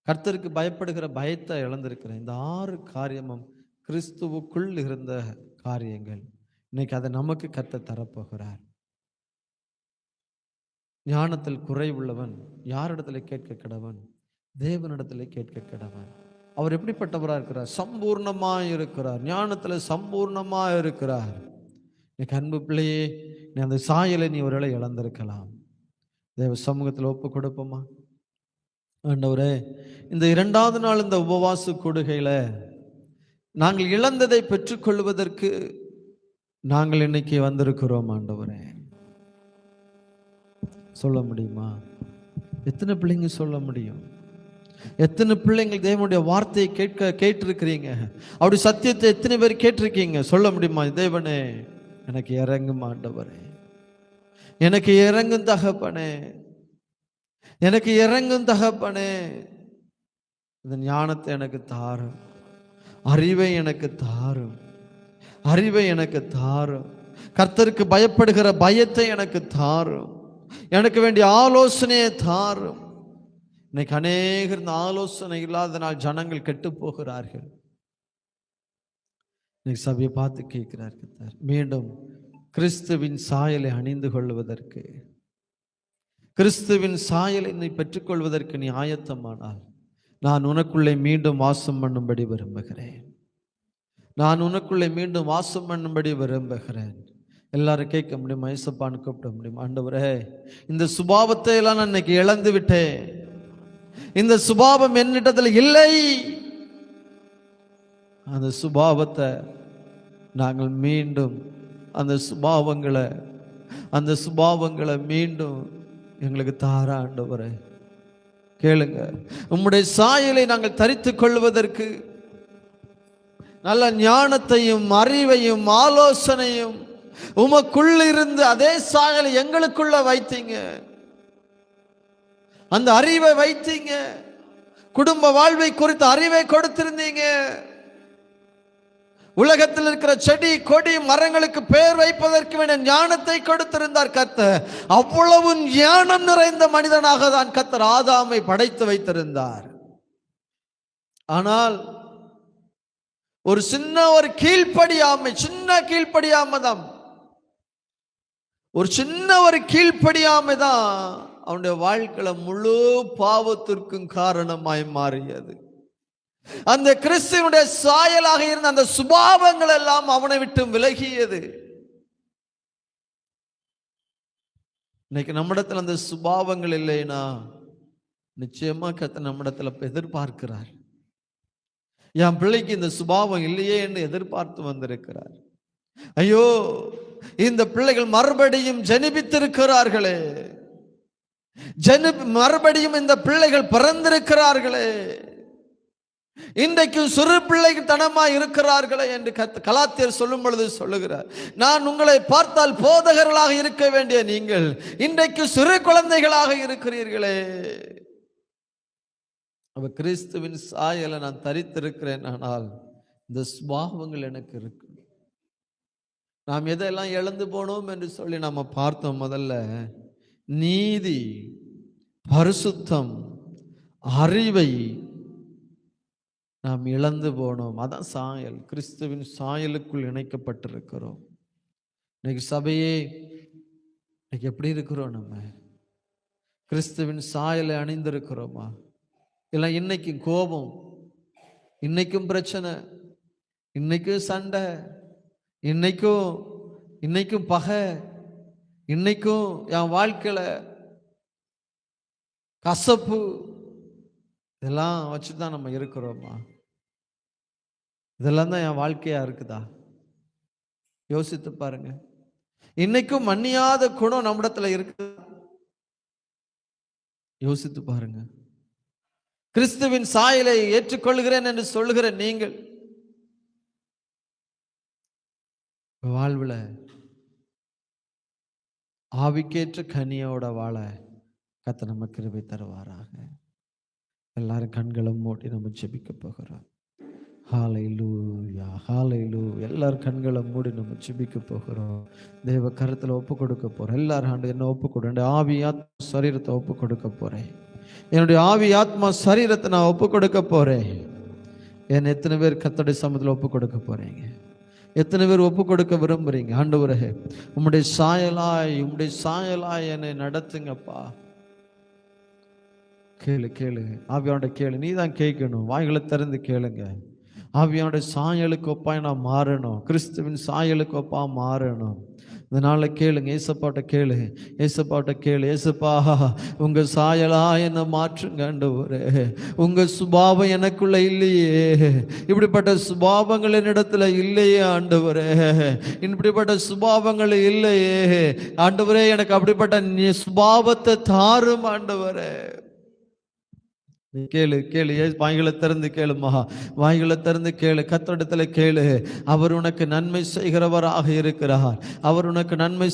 S1: கர்த்தருக்கு பயப்படுகிற பயத்தை இழந்திருக்கிறேன். இந்த 6 காரியமும் கிறிஸ்துவுக்குள் இருந்த காரியங்கள். இன்னைக்கு அதை நமக்கு கர்த்தர் தரப்போகிறார். ஞானத்தில் குறைவுள்ளவன் யாரிடத்துல கேட்க கடவன்? தேவனிடத்துல கேட்க கடவன். அவர் எப்படிப்பட்டவராக இருக்கிறார்? சம்பூர்ணமாய் இருக்கிறார், ஞானத்துல சம்பூர்ணமாய் இருக்கிறார். இன்னைக்கு அன்பு பிள்ளையே, நீ அந்த சாயலை நீ ஒருவேளை இழந்திருக்கலாம். தேவ சமூகத்தில் ஒப்பு கொடுப்போமா? ஆண்டவரே, இந்த 2வது நாள் இந்த உபவாச கூடுகையில நாங்கள் இழந்ததை பெற்றுக்கொள்வதற்கு நாங்கள் இன்னைக்கு வந்திருக்கிறோம். ஆண்டவரே, சொல்ல முடியுமா? எத்தனை பிள்ளைங்க சொல்ல முடியும்? எத்தனை பிள்ளைங்கள் தேவனுடைய வார்த்தையை கேட்டிருக்கிறீங்க? அவருடைய சத்தியத்தை எத்தனை பேர் கேட்டிருக்கீங்க? சொல்ல முடியுமா? தேவனே எனக்கு இறங்கும் ஆண்டவரே, எனக்கு இறங்கும் தகப்பனே, எனக்கு இறங்கும் தகப்பனே, இந்த ஞானத்தை எனக்கு தாரும், அறிவை எனக்கு தாரும், அறிவை எனக்கு தாரும், கர்த்தருக்கு பயப்படுகிற பயத்தை எனக்கு தாரும், எனக்கு வேண்டிய ஆலோசனையை தாரும். இன்னைக்கு அநேகர் இந்த ஆலோசனை இல்லாதனால் ஜனங்கள் கெட்டு போகிறார்கள். இன்னைக்கு சபையை பார்த்து கேட்கிறார் கர்த்தர், மீண்டும் கிறிஸ்துவின் சாயலை அணிந்து கொள்வதற்கு, கிறிஸ்துவின் சாயலை நீ பெற்றுக்கொள்வதற்கு நீ ஆயத்தமானால் நான் உனக்குள்ளே மீண்டும் வாசம் பண்ணும்படி விரும்புகிறேன். நான் உனக்குள்ளே மீண்டும் வாசம் பண்ணும்படி விரும்புகிறேன். எல்லாரும் கேட்க முடியுமா? இயேசுப்பான்னு கூப்பிட முடியுமா? ஆண்டவரே, இந்த சுபாவத்தை எல்லாம் நான் இன்னைக்கு இழந்து விட்டேன், இந்த சுபாவம் என்னிடத்தில் இல்லை. அந்த சுபாவத்தை நாங்கள் மீண்டும், அந்த சுபாவங்களை மீண்டும் எங்களுக்கு தார ஆண்டவரே. கேளுங்க, உம்முடைய சாயலை நாங்கள் தரித்துக் கொள்வதற்கு நல்ல ஞானத்தையும் அறிவையும் ஆலோசனையும் உமக்குள்ள இருந்து அதே சாயலை எங்களுக்குள்ள வைத்தீங்க, அந்த அறிவை வைத்தீங்க, குடும்ப வாழ்வை குறித்த அறிவை கொடுத்திருந்தீங்க. உலகத்தில் இருக்கிற செடி கொடி மரங்களுக்கு பெயர் வைப்பதற்கு வேண்டிய ஞானத்தை கொடுத்திருந்தார் கர்த்தர். அவ்வளவு ஞானம் நிறைந்த மனிதனாக தான் கர்த்தர் ஆதாமை படைத்து வைத்திருந்தார். ஆனால் ஒரு சின்ன கீழ்ப்படியாமை தான், ஒரு சின்ன கீழ்ப்படியாமை தான் அவனுடைய வாழ்க்கையில முழு பாவத்திற்கும் காரணமாய் மாறியது. அந்த கிறிஸ்துவனுடைய சாயலாக இருந்த அந்த சுபாவங்கள் எல்லாம் அவனை விட்டு விலகியது. இன்னைக்கு நம்மிடத்தில் அந்த சுபாவங்கள் இல்லைன்னா நிச்சயமா கர்த்தர் நம்மிடத்தில் எதிர்பார்க்கிறார். என் பிள்ளைக்கு இந்த சுபாவம் இல்லையே என்று எதிர்பார்த்து வந்திருக்கிறார். ஐயோ, இந்த பிள்ளைகள் மறுபடியும் ஜெனிபித்திருக்கிறார்களே, மறுபடியும் இந்த பிள்ளைகள் பிறந்திருக்கிறார்களே, இன்றைக்கு சிறு பிள்ளைகள் தனமாய் இருக்கிறார்களே என்று கலாத்தியர் சொல்லும் பொழுது சொல்லுகிறார், நான் உங்களை பார்த்தால் போதகர்களாக இருக்க வேண்டிய நீங்கள் இன்றைக்கு சிறு குழந்தைகளாக இருக்கிறீர்களே. அப்ப கிறிஸ்துவின் சாயலை நான் தரித்திருக்கிறேன், ஆனால் இந்த சுபாவங்கள் எனக்கு இருக்கு. நாம் எதெல்லாம் இழந்து போனோம் என்று சொல்லி நாம பார்த்தோம். முதல்ல நீதி, பரிசுத்தம், அறிவை நாம் இழந்து போனோம். அதான் சாயல். கிறிஸ்துவின் சாயலுக்குள் இணைக்கப்பட்டிருக்கிறோம். இன்னைக்கு சபையே இன்னைக்கு எப்படி இருக்கிறோம்? நம்ம கிறிஸ்துவின் சாயலை அணிந்திருக்கிறோமா? இல்லை இன்னைக்கும் கோபம், இன்னைக்கும் பிரச்சனை, இன்னைக்கும் சண்டை, இன்னைக்கும் இன்னைக்கும் பகை, இன்னைக்கும் என் வாழ்க்கையில கசப்பு, இதெல்லாம் வச்சுதான் நம்ம இருக்கிறோமா? இதெல்லாம் தான் என் வாழ்க்கையா இருக்குதா? யோசித்து பாருங்க. இன்னைக்கும் மன்னியாத குணம் நம்மிடத்துல இருக்கு. யோசித்து பாருங்க. கிறிஸ்துவின் சாயலை ஏற்றுக்கொள்கிறேன் என்று சொல்லுகிற நீங்கள் வாழ்வுல ஆவிக்கேற்ற கனியோட வாழ கர்த்தர் நம்ம கிருபை தருவாராக. எல்லாரும் கண்களை மூடி நம்ம ஜெபிக்க போகிறோம். ஹalleluya, ஹalleluya. எல்லாரும் கண்களை மூடி நம்ம ஜெபிக்க போகிறோம். தேவ கரத்துல ஒப்பு கொடுக்க போறோம். எல்லாரும் ஆண்டு என்ன ஒப்பு கொடு. என்னுடைய ஆவி ஆத்மா சரீரத்தை ஒப்பு கொடுக்க போறேன். என்னுடைய ஆவி ஆத்மா சரீரத்தை நான் ஒப்பு கொடுக்க போறேன். என் எத்தனை பேர் கர்த்தருடைய சமூகத்தில் ஒப்பு கொடுக்க போறீங்க? எத்தனை பேர் ஒப்பு கொடுக்க விரும்புறீங்க? ஆண்டவரே, உம்முடைய சாயலாய் என்னை நடத்துங்கப்பா. கேளு கேளு, ஆவியானோட கேளு. நீ தான் கேட்கணும். வாய்களை திறந்து கேளுங்க. ஆவியானோட சாயலுக்கு ஒப்பாய் நான் மாறணும். கிறிஸ்துவின் சாயலுக்கு ஒப்பா மாறணும். இதனால கேளுங்க. ஏசப்பாட்ட கேளு, ஏசப்பாட்ட கேளு. ஏசப்பா, உங்க சாயலா என்ன மாற்றுங்க ஆண்டவரே. உங்க சுபாவம் எனக்குள்ள இல்லையே. இப்படிப்பட்ட சுபாவங்கள் என்னிடத்துல இல்லையே ஆண்டவரே. இப்படிப்பட்ட சுபாவங்கள் இல்லையே ஆண்டவரே. எனக்கு அப்படிப்பட்ட சுபாவத்தை தாரும் ஆண்டவரே. கேளு கேளு. வாய்களை திறந்து கேளுமா, வாய்களை திறந்து கேளு. கர்த்தரிடத்துல கேளு. அவர் உனக்கு நன்மை செய்கிறவராக இருக்கிறார். அவர் உனக்கு நன்மை